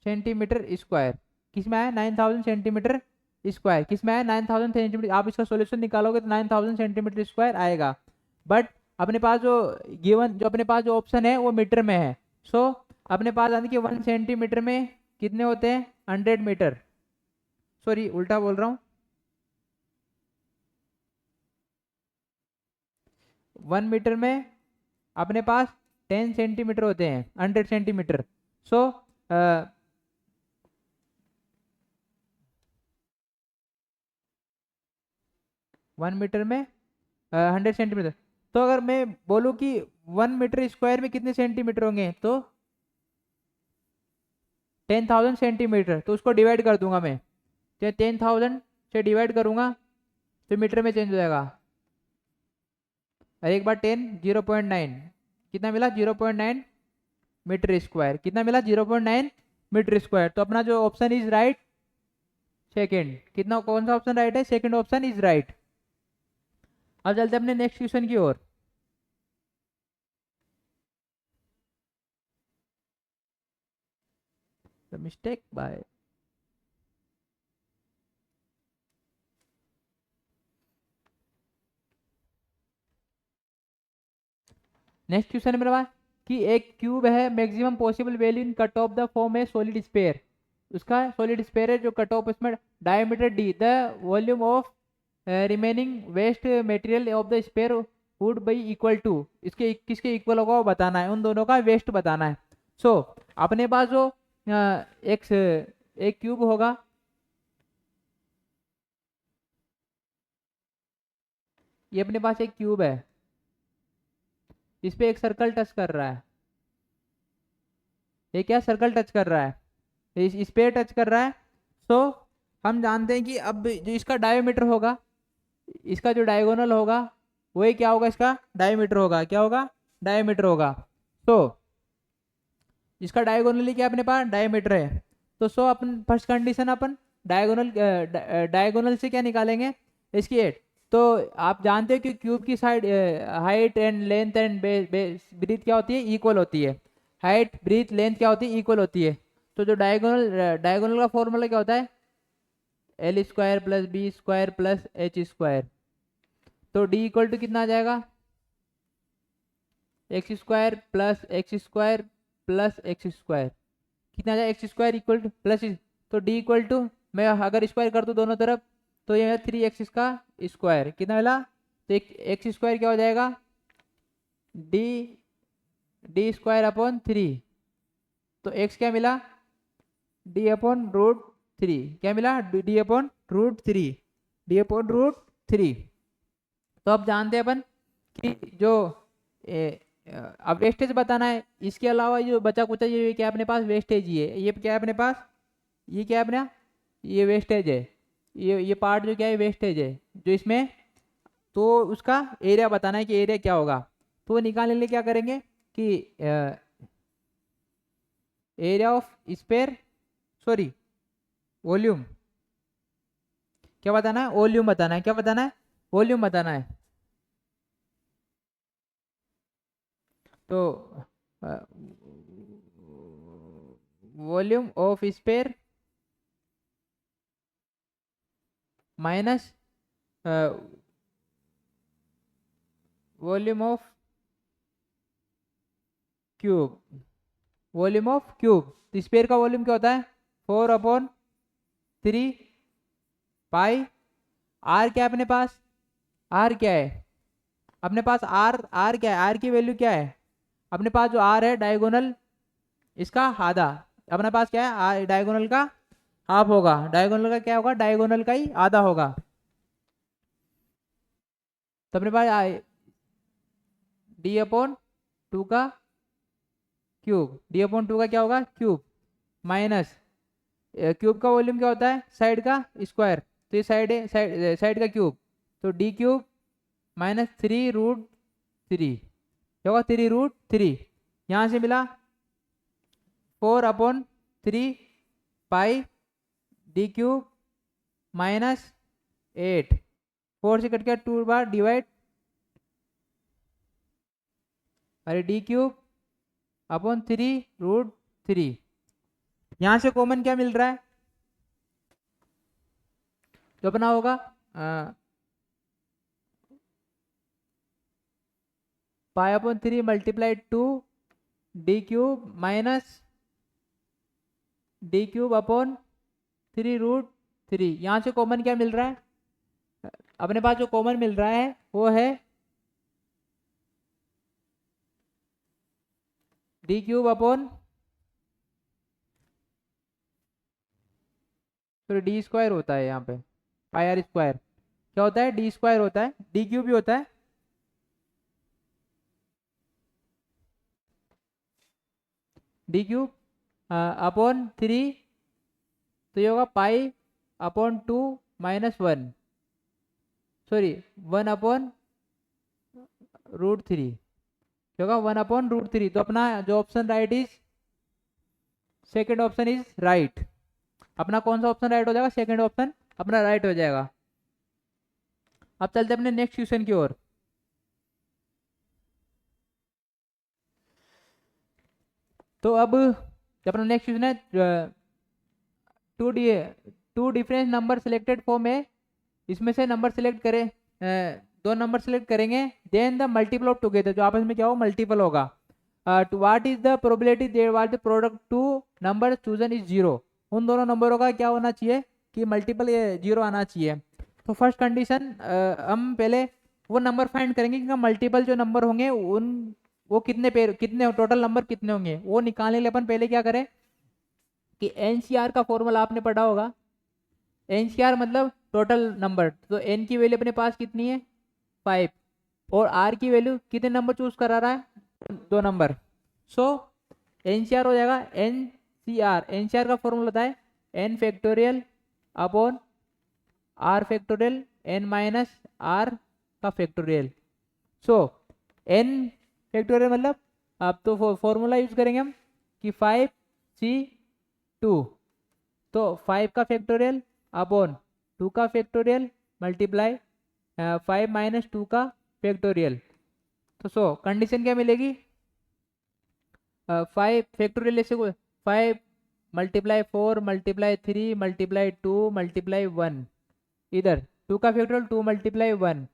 सेंटीमीटर स्क्वायर। किस में आया 9000 सेंटीमीटर स्क्वायर, किस में आया 9000 सेंटीमीटर। आप इसका सॉल्यूशन निकालोगे तो 9000 सेंटीमीटर स्क्वायर आएगा। बट अपने पास जो गिवन जो अपने पास जो ऑप्शन है वो मीटर में है। सो अपने पास आने के 1 सेंटीमीटर में कितने होते हैं 100 मीटर, सॉरी उल्टा बोल रहा हूँ, 1 मीटर में अपने पास 10 सेंटीमीटर होते हैं 100 सेंटीमीटर। सो 1 मीटर में 100 सेंटीमीटर। तो अगर मैं बोलूँ कि 1 मीटर स्क्वायर में कितने सेंटीमीटर होंगे, तो 10,000 सेंटीमीटर। तो उसको डिवाइड कर दूंगा मैं, तो 10,000 से डिवाइड करूंगा तो मीटर में चेंज हो जाएगा। और एक बार 10 0.9 कितना मिला, 0.9 मीटर स्क्वायर। कितना मिला, 0.9 मीटर स्क्वायर। तो अपना जो ऑप्शन इज राइट सेकेंड। कितना, कौन सा ऑप्शन राइट है, सेकेंड ऑप्शन इज राइट। अब चलते हैं अपने नेक्स्ट क्वेश्चन की ओर। मिस्टेक बाय नेक्स्ट क्वेश्चन है मेरे पास कि एक क्यूब है, maximum possible value in cut off the form है सॉलिड स्फीयर। उसका सॉलिड स्फीयर है जो कट ऑफ, इसमें diameter D, the volume of remaining waste material of the sphere would be equal to, इसके किसके इक्वल होगा वो बताना है, उन दोनों का वेस्ट बताना है। सो अपने पास जो एक क्यूब होगा, ये अपने पास एक क्यूब है, इस पे एक सर्कल टच कर रहा है। ये क्या सर्कल टच कर रहा है, इस पे टच कर रहा है। तो हम जानते हैं कि अब जो इसका डायमीटर होगा, इसका जो डायगोनल होगा वही क्या होगा, इसका डायमीटर होगा। क्या होगा, डायमीटर होगा। तो इसका डायगोनली क्या अपने पास डायमीटर है। तो सो अपन फर्स्ट कंडीशन अपन डायगोनल से क्या निकालेंगे, इसकी एट। तो आप जानते हो कि क्यूब की side height and length and breadth क्या होती है, इक्वल होती है। हाइट ब्रीथ लेंथ क्या होती है, इक्वल होती है। तो जो डायगोनल का फॉर्मूला क्या होता है, L square plus B square plus H square. तो डी इक्वल टू कितना आ जाएगा, X square plus X square plus X square. कितना आ जाएगा, X square equal to plus, तो डी इक्वल टू, मैं अगर स्क्वायर कर दूँ दोनों तरफ तो ये है 3x का स्क्वायर। कितना मिला, तो एक एक्स स्क्वायर क्या हो जाएगा, डी डी स्क्वायर अपॉन 3। तो x क्या मिला, डी अपॉन रूट 3। क्या मिला, D upon root 3, D upon root 3। तो अब जानते हैं अपन कि जो अब वेस्टेज बताना है, इसके अलावा जो बचा कुचा ये क्या अपने पास वेस्टेज ही है। ये क्या है अपने पास, ये क्या है अपना, ये वेस्टेज है। ये पार्ट जो क्या है वेस्टेज है जो इसमें। तो उसका एरिया बताना है कि एरिया क्या होगा। तो वो निकालने के लिए क्या करेंगे कि area of sphere, sorry volume, क्या बताना है, वॉल्यूम बताना है। क्या बताना है, वॉल्यूम बताना है। तो volume of sphere minus volume of cube, volume of cube. तो स्पेयर का वॉल्यूम क्या होता है, 4/3 पाई। आर क्या है अपने पास, आर क्या है अपने पास, आर क्या है, आर की वैल्यू क्या है अपने पास, जो आर है डायगोनल इसका आधा। अपने पास क्या है, आर डायगोनल का हाफ होगा, डायगोनल का क्या होगा, डायगोनल का ही आधा होगा। तो अपने पास डी अपॉन 2 का क्यूब, डी अपॉन 2 का क्या होगा क्यूब, माइनस क्यूब का वॉल्यूम क्या होता है, साइड का स्क्वायर। तो ये साइड है, साइड का क्यूब। तो डी क्यूब माइनस 3√3, क्या होगा 3√3। यहाँ से मिला 4/3 पाई डी क्यूब माइनस 8। 4 से कट गया 2 बार डिवाइड, अरे डी क्यूब अपॉन 3√3। यहाँ से कॉमन क्या मिल रहा है, तो अपना होगा pi upon 3 multiplied 2 D cube minus D cube upon 3√3। यहाँ से कॉमन क्या मिल रहा है, अपने पास जो कॉमन मिल रहा है वो है डी क्यूब अपॉन, तो डी स्क्वायर होता है यहाँ पे, पाई आर स्क्वायर। क्या होता है, डी स्क्वायर होता है, डी क्यूब भी होता है, डी क्यूब अपॉन 3, तो ये होगा पाई अपॉन 2 -1, सॉरी 1 अपॉन √3, क्या होगा 1 अपॉन √3। तो अपना जो option right is, second option is right. अपना कौन सा ऑप्शन राइट हो जाएगा, सेकेंड ऑप्शन अपना राइट हो जाएगा। अब चलते अपने नेक्स्ट क्वेश्चन की ओर। तो अब अपना नेक्स्ट क्वेश्चन है, two different number selected form है, इसमें से नंबर सिलेक्ट करें, दो नंबर सिलेक्ट करेंगे, then the multiple of together, जो आपस में क्या हो मल्टीपल होगा। What is the probability there what the product two number chosen is 0, उन दोनों नंबरों का क्या होना चाहिए कि मल्टीपल 0 आना चाहिए। तो फर्स्ट कंडीशन, हम पहले वो नंबर फाइंड करेंगे कि मल्टीपल जो नंबर होंगे उन वो कितने पेयर, कितने टोटल नंबर कितने होंगे, वो निकालने के लिए अपन पहले क्या करें कि एनसीआर का फॉर्मूला आपने पढ़ा होगा। एनसीआर मतलब टोटल नंबर, तो एन की वैल्यू अपने पास कितनी है 5, और आर की वैल्यू कितने नंबर चूज करा रहा है 2 नंबर। सो एनसीआर हो जाएगा एनसीआर, एनसीआर का फॉर्मूला होता है N factorial upon R factorial N minus R का फैक्टोरियल। सो एन फैक्टोरियल मतलब अब तो फॉर्मूला यूज करेंगे हम कि 5C2, तो 5 का फैक्टोरियल अपॉन 2 का फैक्टोरियल मल्टीप्लाई 5 माइनस 2 का फैक्टोरियल। तो सो कंडीशन क्या मिलेगी, 5 फैक्टोरियल ऐसे 5 मल्टीप्लाई 4 मल्टीप्लाई 3 मल्टीप्लाई 2 मल्टीप्लाई 1, इधर 2 का फैक्टोरियल 2 मल्टीप्लाई 1,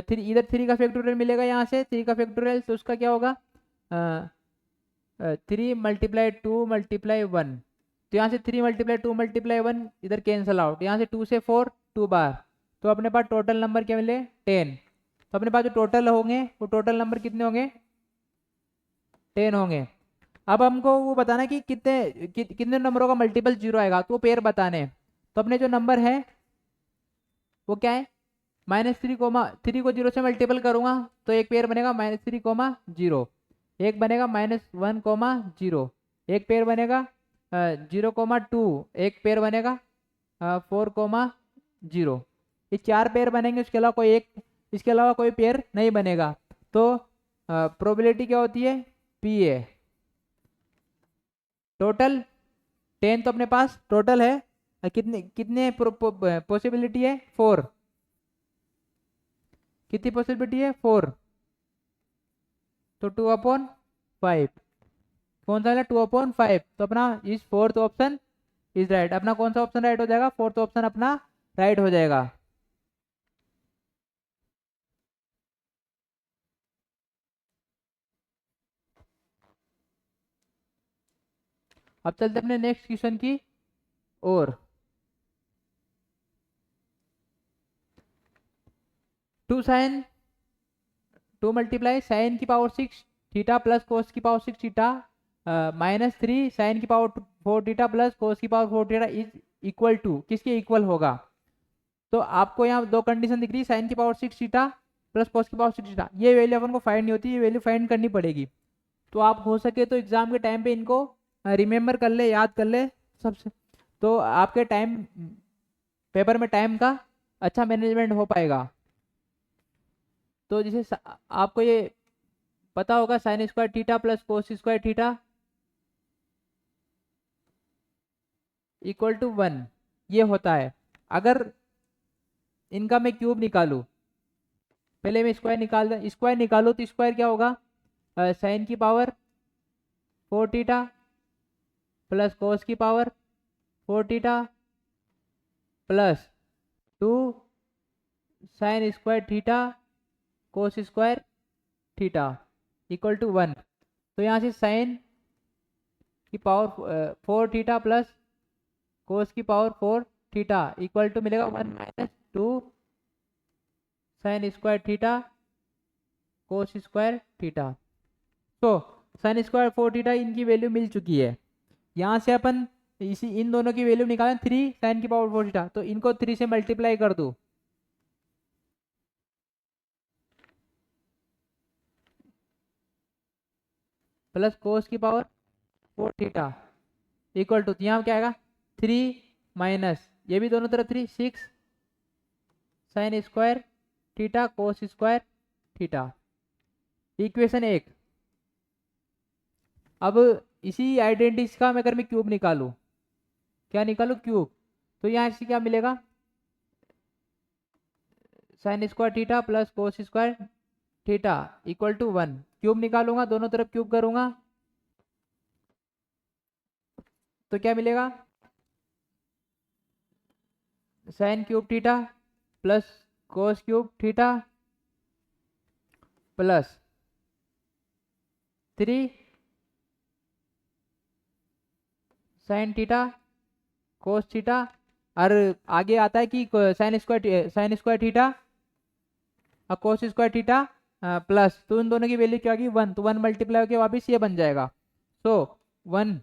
3 इधर 3 का फैक्टोरियल मिलेगा, यहाँ से 3 का फैक्टोरियल, तो उसका क्या होगा 3 मल्टीप्लाई 2 मल्टीप्लाई 1, तो यहाँ से 3 मल्टीप्लाई 2 मल्टीप्लाई 1 इधर कैंसल आउट, यहाँ से 2 से 4 2 बार, तो अपने पास टोटल नंबर क्या मिले 10। तो अपने पास जो टोटल होंगे वो टोटल नंबर कितने होंगे 10 होंगे। अब हमको वो बताना है कि कितने नंबरों का मल्टीपल 0 आएगा, तो वो पेयर बताने हैं। तो अपने जो नंबर है वो क्या है -3 को 0 से मल्टीपल करूंगा तो एक पेयर बनेगा -3, 0, एक बनेगा -1, 0, एक पेयर बनेगा 0, 2, एक पेयर बनेगा 4, 0। ये 4 पेयर बनेंगे, इसके अलावा कोई पेयर नहीं बनेगा। तो प्रोबेबिलिटी क्या होती है पी है, टोटल 10 तो अपने पास टोटल है, कितने कितने पॉसिबिलिटी है 4, कितनी पॉसिबिलिटी है 4, तो 2/5, कौन सा है 2/5, तो अपना इस फोर्थ ऑप्शन इज राइट। अपना कौन सा ऑप्शन राइट हो जाएगा, फोर्थ ऑप्शन अपना राइट हो जाएगा। अब चलते अपने नेक्स्ट क्वेश्चन की और, 2 sin 2 मल्टीप्लाई साइन की पावर 6 थीटा प्लस कोस की पावर 6 थीटा -3 साइन की पावर 4 थीटा प्लस कोस की power 4 theta is equal to, किसके इक्वल होगा। तो आपको यहाँ दो कंडीशन दिख रही है, साइन की पावर 6 थीटा प्लस कोस की पावर 6 थीटा, ये वैल्यू अपन को फाइंड नहीं होती, ये वैल्यू फाइंड करनी पड़ेगी। तो आप हो सके तो एग्जाम के टाइम पे इनको रिमेम्बर कर ले, याद कर ले सबसे, तो आपके टाइम पेपर में टाइम का अच्छा मैनेजमेंट हो पाएगा। तो जैसे आपको ये पता होगा sine square theta plus cos square theta equal to 1, ये होता है। अगर इनका मैं क्यूब निकालूं, पहले मैं स्क्वायर निकालूं तो स्क्वायर क्या होगा, साइन की पावर 4 थीटा प्लस कोस की power 4 theta plus 2 sine square theta cos square theta equal to 1। तो यहाँ से साइन की पावर 4 थीटा प्लस कोस की पावर 4 थीटा इक्वल टू मिलेगा 1 - 2 sine square theta cos square theta. तो sine square 4 theta इनकी value मिल चुकी है, यहाँ से अपन इन दोनों की वैल्यू निकालें 3 साइन की पावर 4 थीटा, तो इनको 3 से मल्टीप्लाई कर दूँ प्लस कोस की पावर 4 थीटा इक्वल टू, यहाँ क्या आएगा 3 माइनस ये भी दोनों तरफ 3 6 sign square theta cos square theta. Equation 1। अब इसी आइडेंटिटी का मैं अगर मैं क्यूब निकालूं, क्या निकालूं क्यूब, तो यहाँ से क्या मिलेगा sine square theta plus cos square theta equal to 1। Cube निकालूंगा, दोनों तरफ क्यूब करूंगा तो क्या मिलेगा sine cube theta plus cos cube theta plus 3 sine theta cos theta, और आगे आता है कि साइन स्क्वायर थीटा और कोस स्क्वायर थीटा प्लस, तो उन दोनों की वैल्यू क्या होगी 1, तो 1 मल्टीप्लाई होकर वापिस ये बन जाएगा। सो 1,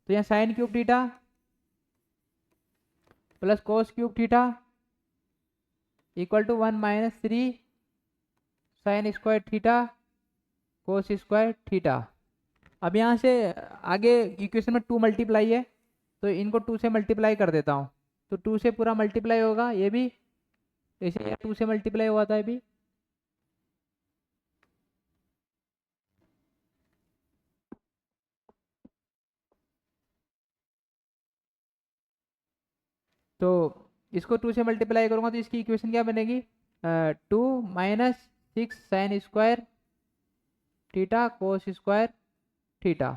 तो यहाँ sine cube theta plus cos cube theta equal to 1 minus 3 sine square theta cos square theta. अब यहाँ से आगे इक्वेशन में 2 मल्टीप्लाई है, तो इनको 2 से मल्टीप्लाई कर देता हूँ, तो 2 से पूरा मल्टीप्लाई होगा, ये भी ऐसे 2 से मल्टीप्लाई हुआ था ये भी। तो इसको 2 से मल्टीप्लाई करूंगा तो इसकी इक्वेशन क्या बनेगी 2 minus 6 sign square theta cos square theta.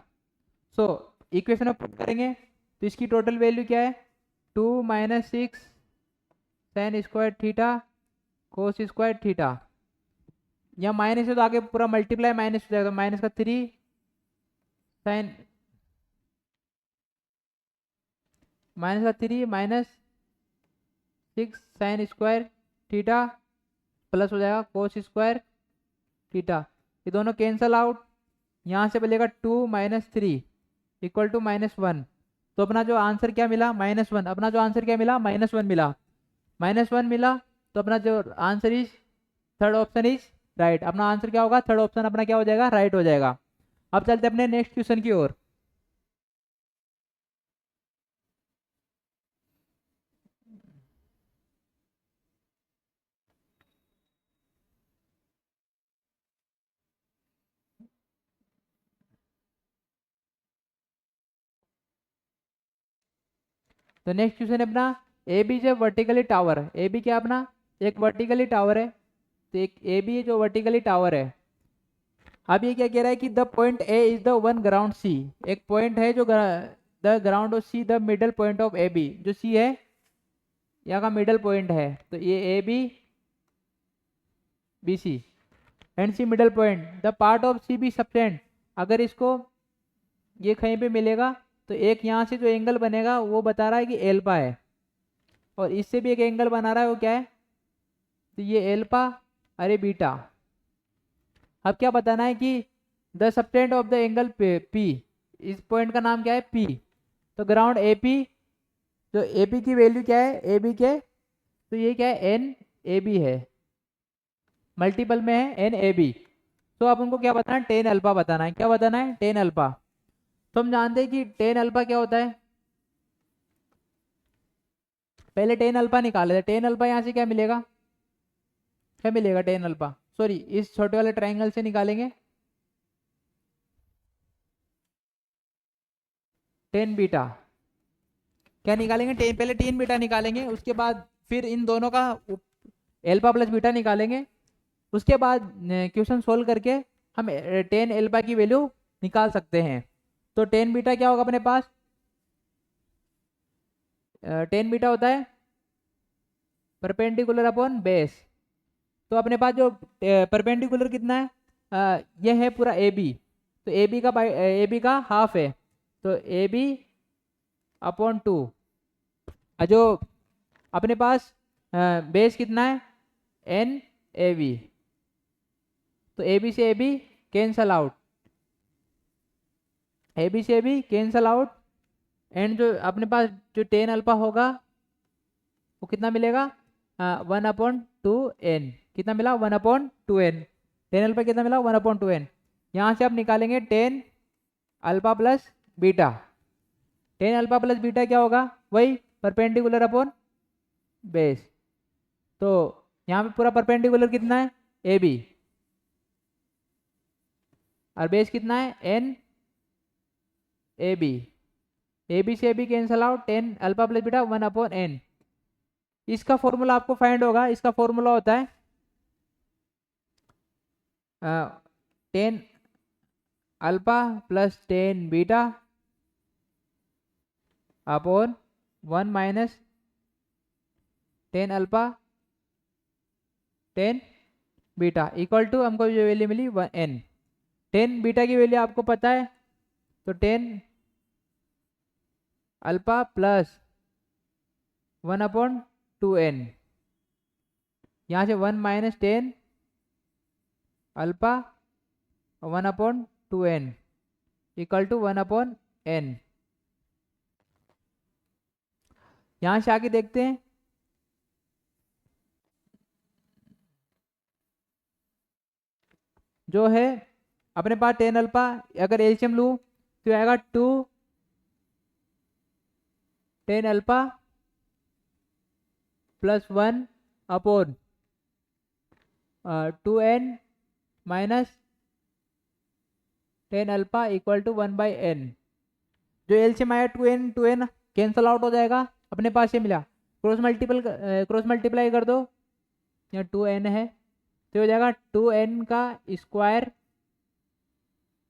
So equation में पुट करेंगे तो इसकी टोटल वैल्यू क्या है 2 minus 6 sign square theta cos square theta. यहाँ माइनस है तो आगे पूरा मल्टीप्लाई माइनस हो जाएगा, तो माइनस का 3 साइन माइनस का 3 minus 6 sign square theta plus हो जाएगा कोस स्क्वायर थीटा। ये दोनों कैंसल आउट, यहाँ से बचेगा 2 माइनस 3 इक्वल टू -1। तो अपना जो आंसर क्या मिला -1, अपना जो आंसर क्या मिला -1 मिला, -1 मिला, तो अपना जो answer is third option is right. अपना आंसर क्या होगा थर्ड ऑप्शन अपना क्या हो जाएगा राइट हो जाएगा। अब चलते अपने नेक्स्ट क्वेश्चन की ओर। तो नेक्स्ट क्वेश्चन है अपना ए बी जो वर्टिकली टावर है, ए बी क्या अपना एक वर्टिकली टावर है, तो एक ए बी जो वर्टिकली टावर है। अब ये क्या कह रहा है कि the point A is the one ground C, एक पॉइंट है जो the ground of C the middle point of A B, जो सी है यहाँ का मिडल पॉइंट है, तो ये A B B C and C middle point the part of C B subtend. अगर इसको ये कहीं पे मिलेगा तो एक यहाँ से जो एंगल बनेगा वो बता रहा है कि एल्पा है, और इससे भी एक एंगल बना रहा है वो क्या है, तो ये एल्पा अरे बीटा। अब क्या बताना है कि the subtend of the angle P, इस पॉइंट का नाम क्या है पी, तो ग्राउंड ए पी, तो ए पी की वैल्यू क्या है ए बी के, तो ये क्या है एन ए बी है, मल्टीपल में है एन ए बी। तो आप उनको क्या बताना है टेन अल्फा बताना है, क्या बताना है टेन अल्फा। तो हम जानते हैं कि टेन अल्फा क्या होता है, पहले टेन अल्फा निकाले थे, टेन अल्फा यहाँ से क्या मिलेगा, क्या मिलेगा टेन अल्फा, सॉरी इस छोटे वाले ट्राइंगल से निकालेंगे टेन बीटा, क्या निकालेंगे टेन, पहले टेन बीटा निकालेंगे, उसके बाद फिर इन दोनों का एल्फा प्लस बीटा निकालेंगे, उसके बाद क्वेश्चन सोल्व करके हम टेन एल्फा की वैल्यू निकाल सकते हैं। तो टेन बीटा क्या होगा अपने पास, टेन बीटा होता है परपेंडिकुलर अपॉन बेस, तो अपने पास जो परपेंडिकुलर कितना है ये है पूरा ए बी, तो ए बी का हाफ है, तो ए बी अपॉन 2, जो अपने पास बेस कितना है एन ए बी, तो ए बी से A B cancel out, A B से A B cancel out, and जो अपने पास जो टेन अल्फा होगा वो कितना मिलेगा 1/2n, कितना मिला 1/2n, टेन अल्फा कितना मिला 1/2n। यहाँ से आप निकालेंगे ten alpha plus beta. Ten alpha plus beta क्या होगा, वही परपेंडिकुलर अपॉन बेस। तो यहाँ पे पूरा परपेंडिकुलर कितना है, ए बी, और बेस कितना है, n A B. A B से A B cancel out, ten alpha plus beta 1/n। इसका फॉर्मूला आपको फाइंड होगा, इसका फॉर्मूला होता है 10 alpha plus 10 beta upon 1 minus 10 alpha 10 beta equal to, हमको जो वैल्यू मिली n। 10 बीटा की वैल्यू आपको पता है, तो 10 अल्फा प्लस 1/2n, यहाँ से 1 minus 10 alpha 1/2n equal to 1/n। यहाँ से आगे देखते हैं, जो है अपने पास 10 अल्फा, अगर एलसीएम लूँ तो आएगा 2 10 alpha plus 1/2n minus 10 alpha equal to 1/n। जो एलसीएम आया 2n कैंसल आउट हो जाएगा, अपने पास ये मिला, क्रॉस मल्टीप्लाई कर दो, यहाँ 2n है तो हो जाएगा 2n का square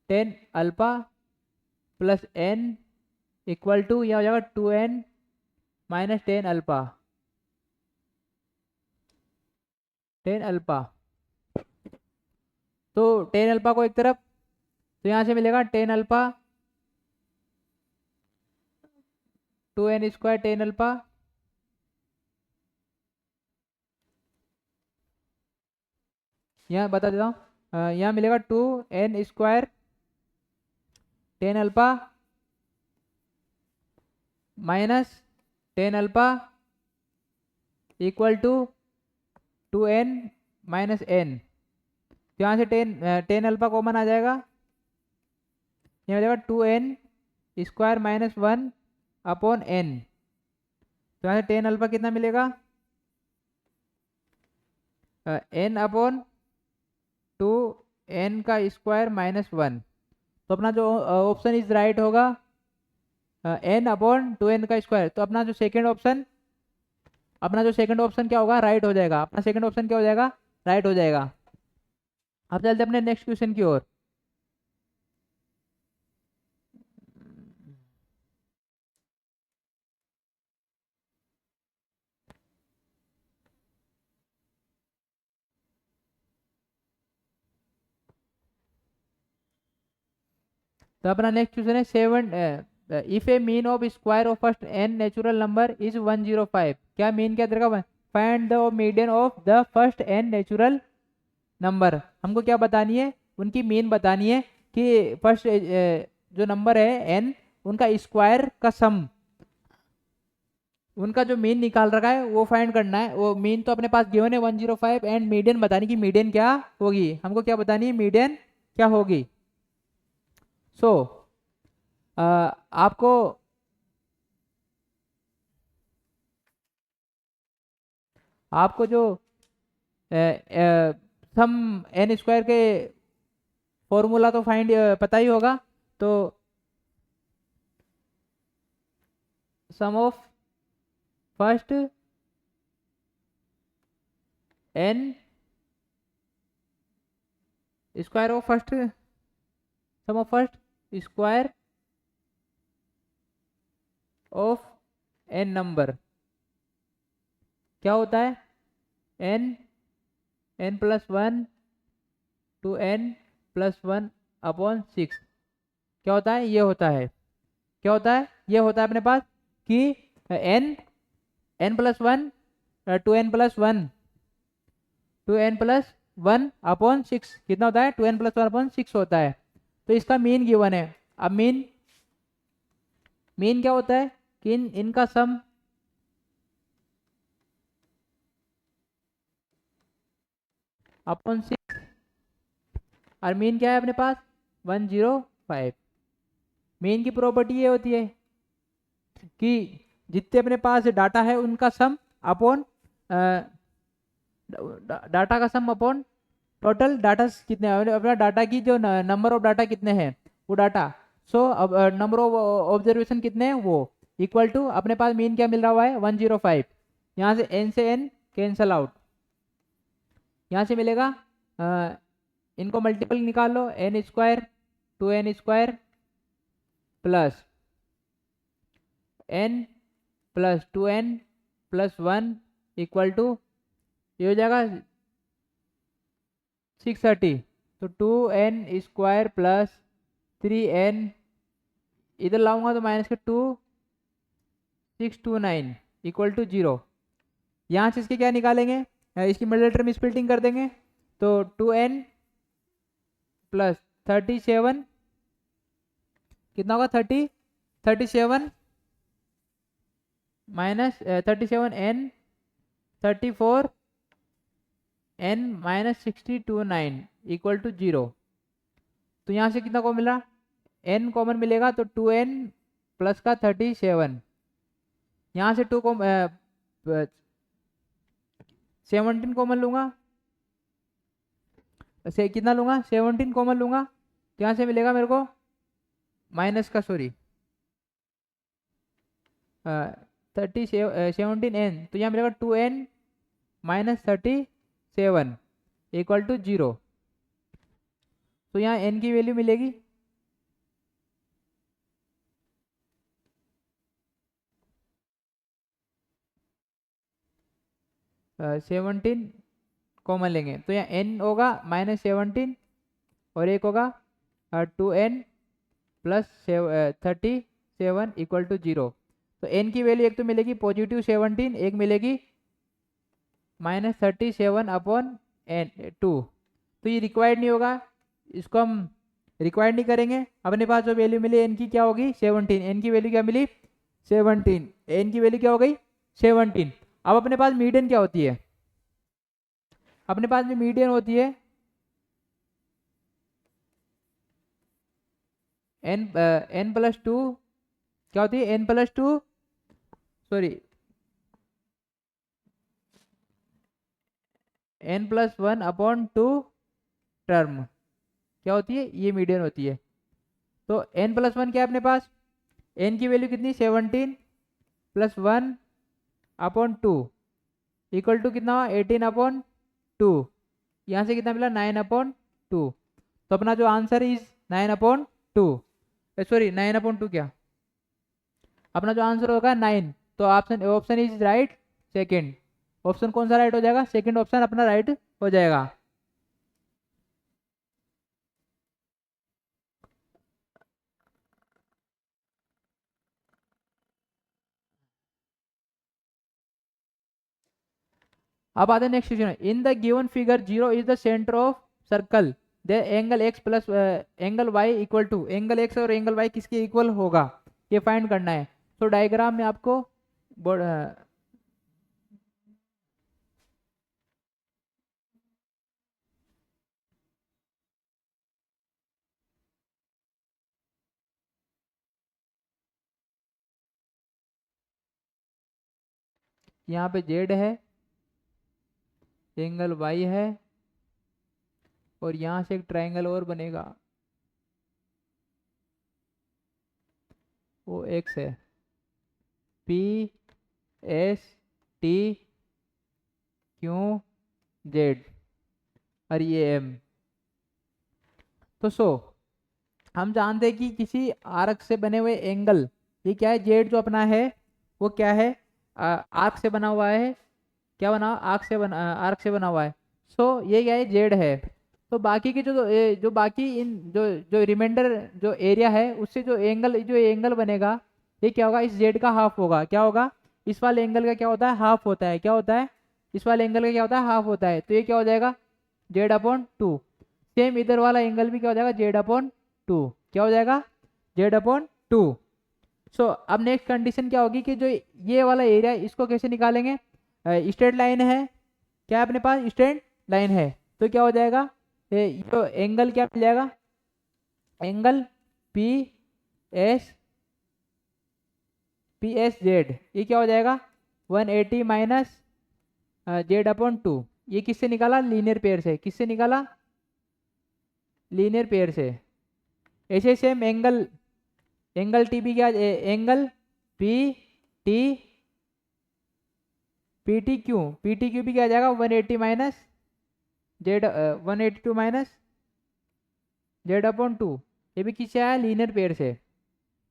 10 alpha plus n equal to, यह हो जाएगा 2n माइनस 10 अल्फा 10 अल्फा। तो 10 अल्फा को एक तरफ, तो यहाँ से मिलेगा 10 अल्फा 2n स्क्वायर 10 अल्फा यहाँ बता देता हूँ, यहाँ मिलेगा 2n square 10 alpha minus 10 alpha equal to 2n minus n। यहाँ से 10 अल्फा कॉमन आ जाएगा, यहाँ हो जाएगा 2n स्क्वायर माइनस 1/n। तो यहाँ से 10 अल्फा कितना मिलेगा, n/2n का स्क्वायर माइनस 1। तो अपना जो ऑप्शन इज राइट होगा n/2n का स्क्वायर। तो अपना जो सेकंड ऑप्शन क्या होगा, राइट हो जाएगा। अपना सेकंड ऑप्शन क्या हो जाएगा, राइट हो जाएगा। अब चलते अपने नेक्स्ट क्वेश्चन की ओर। तो अपना नेक्स्ट क्वेश्चन है 7 if A mean of square of first n natural number is 105। क्या मीन क्या तेरे का, find the median of the first n natural number. हमको क्या बतानी है, उनकी मीन बतानी है कि फर्स्ट जो नंबर है n, उनका स्क्वायर का सम, उनका जो मीन निकाल रखा है वो फाइंड करना है। वो मीन तो अपने पास गिवन है 105 एंड मीडियन बतानी कि मीडियन क्या होगी। हमको क्या बतानी है, मीडियन क्या होगी। सो आपको जो सम n स्क्वायर के फॉर्मूला तो फाइंड पता ही होगा। तो sum of first n square of first, sum of first square of n number क्या होता है, n plus 1 two n plus 1/6 क्या होता है, ये होता है। क्या होता है, ये होता है अपने पास कि n प्लस 1 2n+1/6 कितना होता है, 2n+1/6 होता है। तो इसका मीन गिवन है। अब मीन क्या होता है कि इनका सम अपॉन 6, और मीन क्या है अपने पास 105। मीन की प्रॉपर्टी ये होती है कि जितने अपने पास डाटा है उनका सम अपॉन डाटा का सम अपॉन टोटल डाटा कितने हैं, अपना डाटा की जो नंबर ऑफ डाटा कितने हैं वो डाटा, सो अब नंबर ऑफ ऑब्जर्वेशन कितने हैं वो इक्वल टू अपने पास मीन क्या मिल रहा हुआ है 105। यहाँ से n कैंसल आउट, यहाँ से मिलेगा इनको मल्टीपल निकाल लो, n square 2n square plus n plus 2n plus 1 equal to ये हो जाएगा 630। तो 2n स्क्वायर प्लस 3n इधर लाऊंगा तो माइनस के 2 629 इक्वल टू 0। यहाँ से इसके क्या निकालेंगे, इसकी मिडिल टर्म स्प्लिटिंग कर देंगे तो 2n प्लस 37 कितना होगा 37 minus 37n 34 n minus 629 equal to 0। तो यहाँ से कितना को मिला n कॉमन मिलेगा तो 2n प्लस का 37, यहाँ से 17 कॉमन लूंगा, से कितना लूंगा 17 कॉमन लूंगा तो यहाँ से मिलेगा मेरे को माइनस का 17n, तो यहाँ मिलेगा 2n माइनस 37 इक्वल टू 0। तो यहाँ n की वैल्यू मिलेगी 17 कॉमन लेंगे तो यहाँ n होगा माइनस 17 और एक होगा 2n प्लस 37 इक्वल टू 0। तो n की वैल्यू एक तो मिलेगी पॉजिटिव 17, एक मिलेगी माइनस 37 अपॉन n2। तो ये रिक्वायर्ड नहीं होगा, इसको हम रिक्वायर्ड नहीं करेंगे। अपने पास जो वैल्यू मिली n की क्या होगी 17, n की वैल्यू क्या मिली 17, n की वैल्यू क्या हो गई 17। अब अपने पास मीडियन क्या होती है, अपने पास में मीडियन होती है n प्लस 2, क्या होती है n plus 2 sorry n plus 1 upon 2 term क्या होती है, ये मीडियन होती है। तो n प्लस 1 क्या है अपने पास, n की वैल्यू कितनी 17 प्लस 1 अपॉन 2 इक्वल टू कितना हुआ 18 अपॉन 2, यहाँ से कितना मिला 9 अपॉन 2। तो अपना जो answer is 9 upon 2, sorry 9 upon 2 क्या, अपना जो आंसर होगा 9। तो option is right second, option कौन सा राइट हो जाएगा, सेकंड ऑप्शन अपना राइट हो जाएगा। अब आते हैं next question, in the given figure 0 is the centre of circle, the angle x plus angle y equal to, angle x और एंगल y किसके इक्वल होगा ये फाइंड करना है। तो डायग्राम में आपको यहाँ पे z है, एंगल y है और यहाँ से एक ट्रायंगल और बनेगा वो x है, P S T Q Z और ये M। तो हम जानते हैं कि किसी आर्क से बने हुए एंगल, ये क्या है जेड जो अपना है वो क्या है आर्क से बना हुआ है, क्या बना आर्क से बना हुआ है। सो ये क्या है जेड है। तो बाकी के जो बाकी इन जो रिमाइंडर जो एरिया है उससे जो एंगल बनेगा ये क्या होगा, इस जेड का हाफ होगा। क्या होगा, इस वाले एंगल का क्या होता है हाफ होता है, क्या होता है इस वाले एंगल का क्या होता है हाफ होता है। तो ये क्या हो जाएगा जेड अपॉन 2। सेम इधर वाला एंगल भी क्या हो जाएगा जेड अपॉन 2, क्या हो जाएगा जेड अपॉन 2। सो अब नेक्स्ट कंडीशन क्या होगी कि जो ये वाला एरिया इसको कैसे निकालेंगे, स्ट्रेट लाइन है, क्या है अपने पास स्ट्रेट लाइन है। तो क्या हो जाएगा जो एंगल क्या मिल जाएगा, angle P S P S Z, ये क्या हो जाएगा 180 माइनस जेड अपॉन 2। ये किससे निकाला, लीनियर पेयर से। किससे निकाला, लीनियर पेयर से। ऐसे सेम एंगल, एंगल टी भी क्या, angle P T, P T Q, P T Q भी क्या आ जाएगा 180 minus Z, 182 minus Z upon 2। ये भी किससे आया, लीनियर पेयर से।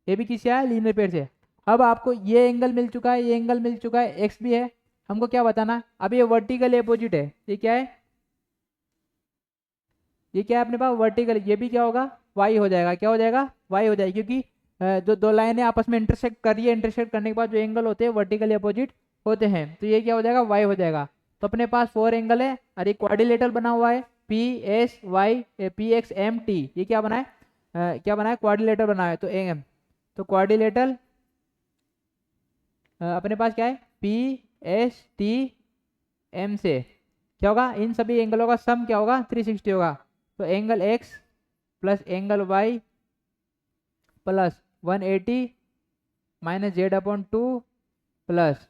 ये भी किससे आया, लीनियर पेयर से। अब आपको ये एंगल मिल चुका है, ये एंगल मिल चुका है, एक्स भी है। हमको क्या बताना, अब ये वर्टिकल अपोजिट है, ये क्या है, ये क्या है अपने पास वर्टिकल, ये भी क्या होगा, वाई हो जाएगा। क्या हो जाएगा, वाई हो जाएगा, क्योंकि जो दो लाइनें आपस में इंटरसेक्ट कर रही है, इंटरसेक्ट करने के बाद जो एंगल होते हैं वर्टिकली अपोजिट होते हैं, तो ये क्या हो जाएगा, वाई हो जाएगा। तो अपने पास 4 एंगल है और एक क्वाड्रिलेटरल बना हुआ है, P S Y P X M T. ये क्या बना है, क्या बना है, क्वाड्रिलेटरल बना है। तो एम, तो क्वाड्रिलेटरल अपने पास क्या है, पी एस टी एम से क्या होगा, इन सभी एंगलों का सम क्या होगा, 360 होगा। तो angle X plus angle Y plus 180 minus Z upon 2 plus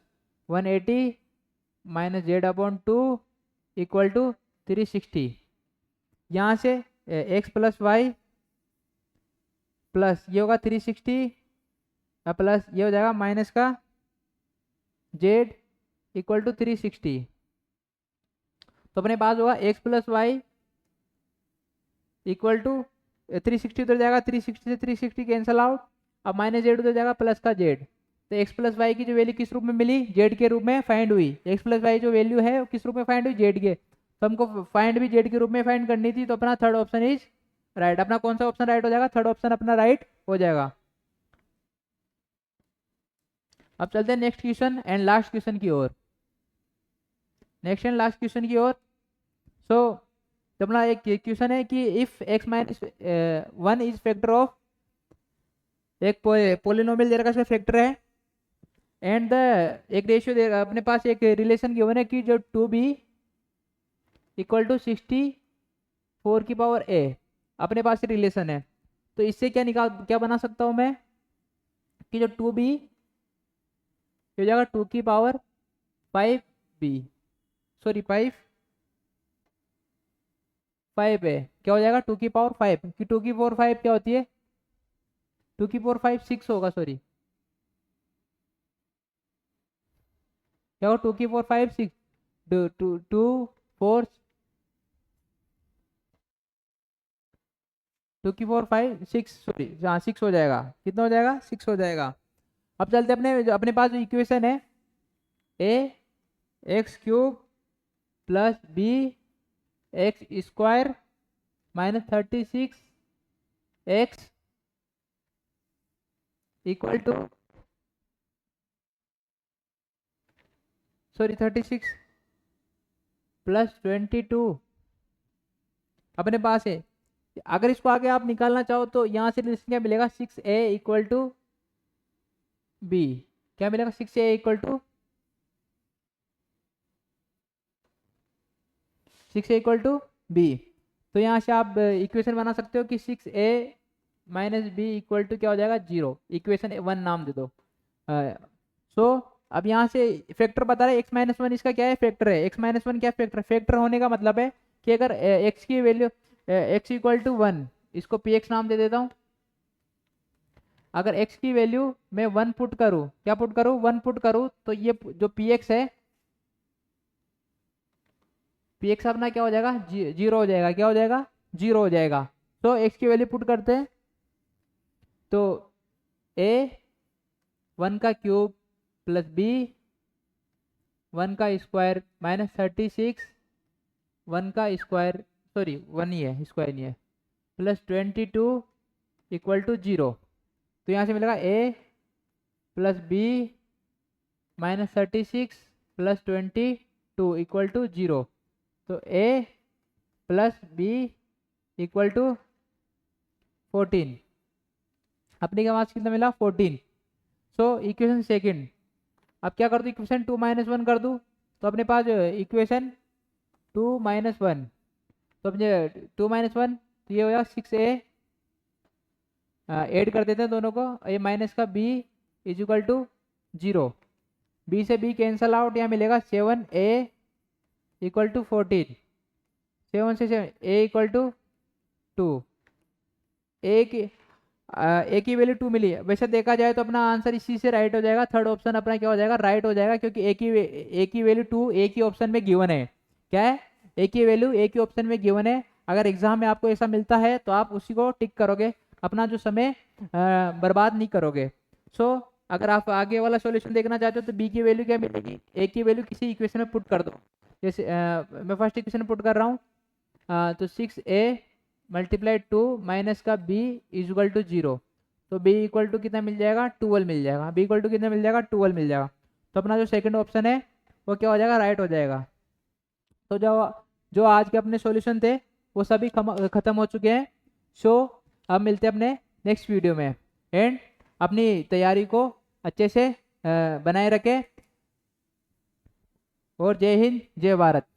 180 minus Z upon 2 equal to 360। यहाँ से एक्स प्लस वाई प्लस ये होगा 360 प्लस ये हो जाएगा माइनस का जेड इक्वल टू 360। तो अपने पास होगा X plus Y equal to 360 उधर जाएगा, 360 से 360 कैंसल आउट, अब माइनस जेड उधर जाएगा प्लस का जेड। तो एक्स प्लस वाई की जो वैल्यू किस रूप में मिली, जेड के रूप में फाइंड हुई। एक्स प्लस वाई जो वैल्यू है वो किस रूप में फाइंड हुई, जेड के। तो हमको फाइंड भी जेड के रूप में फाइंड करनी थी, तो अपना थर्ड ऑप्शन इज राइट। अपना कौन सा ऑप्शन राइट हो जाएगा, थर्ड ऑप्शन अपना राइट हो जाएगा। अब चलते हैं next question and last question की ओर, नेक्स्ट एंड लास्ट क्वेश्चन की ओर। सो तो अपना एक क्वेश्चन है कि if x minus 1 is factor of, एक पोलिनोमियल दे रखा है, फैक्टर है, एंड द एक रेशियो दे, अपने पास एक रिलेशन गिवन है कि जो 2b इक्वल टू 64 की पावर a, अपने पास रिलेशन है। तो इससे क्या निकाल, क्या बना सकता हूं मैं कि जो 2b हो जाएगा 2 की पावर 5b, सॉरी 5 है, क्या हो जाएगा 2 की पावर 5, कि 2 की पावर 5 क्या होती है, 2 की पावर 5 6 होगा, सॉरी क्या होगा, 2 की पावर 5 6, 2 की पावर 5 6, सॉरी हाँ 6 हो जाएगा। कितना हो जाएगा, 6 हो जाएगा। अब चलते अपने पास जो इक्वेशन है, a x cube plus b x square minus 36 x equal to, sorry 36 plus 22 अपने पास है। अगर इसको आगे आप निकालना चाहो तो यहाँ से रिलेशन क्या मिलेगा, 6a इक्वल टू बी, क्या मिलेगा 6a equal to 6a equal to B. तो यहाँ से आप इक्वेशन बना सकते हो कि 6a minus B equal to क्या हो जाएगा 0, इक्वेशन 1 नाम दे दो। सो अब यहाँ से फैक्टर बता रहे, एक्स माइनस 1 इसका क्या है, फैक्टर है। एक्स माइनस 1 क्या फैक्टर, फैक्टर होने का मतलब है कि अगर एक्स की वैल्यू एक्स इक्वल टू 1, इसको पी एक्स नाम दे देता हूँ। अगर x की वैल्यू मैं 1 पुट करूँ, क्या पुट करूँ, 1 पुट करूँ, तो ये जो पी एक्स है, पी एक्स अपना क्या हो जाएगा, 0 हो जाएगा। क्या हो जाएगा, 0 हो जाएगा। तो x की वैल्यू पुट करते हैं, तो a 1 का क्यूब प्लस b 1 का स्क्वायर माइनस 36 1 का स्क्वायर, सॉरी 1 ही है, स्क्वायर नहीं है, प्लस 22 इक्वल टू 0। तो यहाँ से मिलेगा a plus B minus 36 plus 22 equal to 0। तो a plus B equal to 14, अपने के पास कितना मिला 14। सो इक्वेशन सेकंड, अब क्या कर दूँ, इक्वेशन 2 माइनस 1 कर दूँ, तो अपने पास इक्वेशन 2 माइनस 1, तो अपने 2 माइनस 1 तो ये हो जाएगा 6a ऐड कर देते हैं दोनों को, ये माइनस का b is equal to 0, b से b कैंसल आउट, यहाँ मिलेगा 7a इक्वल टू 14, 7 से 7 a इक्वल टू 2, ए की वैल्यू 2 मिली है। वैसे देखा जाए तो अपना आंसर इसी से राइट हो जाएगा, थर्ड ऑप्शन अपना क्या हो जाएगा, राइट हो जाएगा, क्योंकि ए की वैल्यू 2 एक ही ऑप्शन में गिवन है। क्या है, ए की वैल्यू एक ही ऑप्शन में गिवन है। अगर एग्जाम में आपको ऐसा मिलता है तो आप उसी को टिक करोगे, अपना जो समय बर्बाद नहीं करोगे। सो अगर आप आगे वाला सॉल्यूशन देखना चाहते हो तो बी की वैल्यू क्या मिलेगी, ए की वैल्यू किसी इक्वेशन में पुट कर दो। जैसे मैं फर्स्ट इक्वेशन में पुट कर रहा हूँ, तो 6a मल्टीप्लाई 2 माइनस का b इज इक्वल टू 0, तो b इक्वल टू कितना मिल जाएगा, 12 मिल जाएगा। b इक्वल टू कितना मिल जाएगा, 12 मिल जाएगा। तो अपना जो सेकंड ऑप्शन है वो क्या हो जाएगा, राइट हो जाएगा। तो जो जो आज के अपने सॉल्यूशन थे वो सभी खत्म हो चुके हैं। सो अब मिलते हैं अपने नेक्स्ट वीडियो में, एंड अपनी तैयारी को अच्छे से बनाए रखें। और जय हिंद, जय भारत।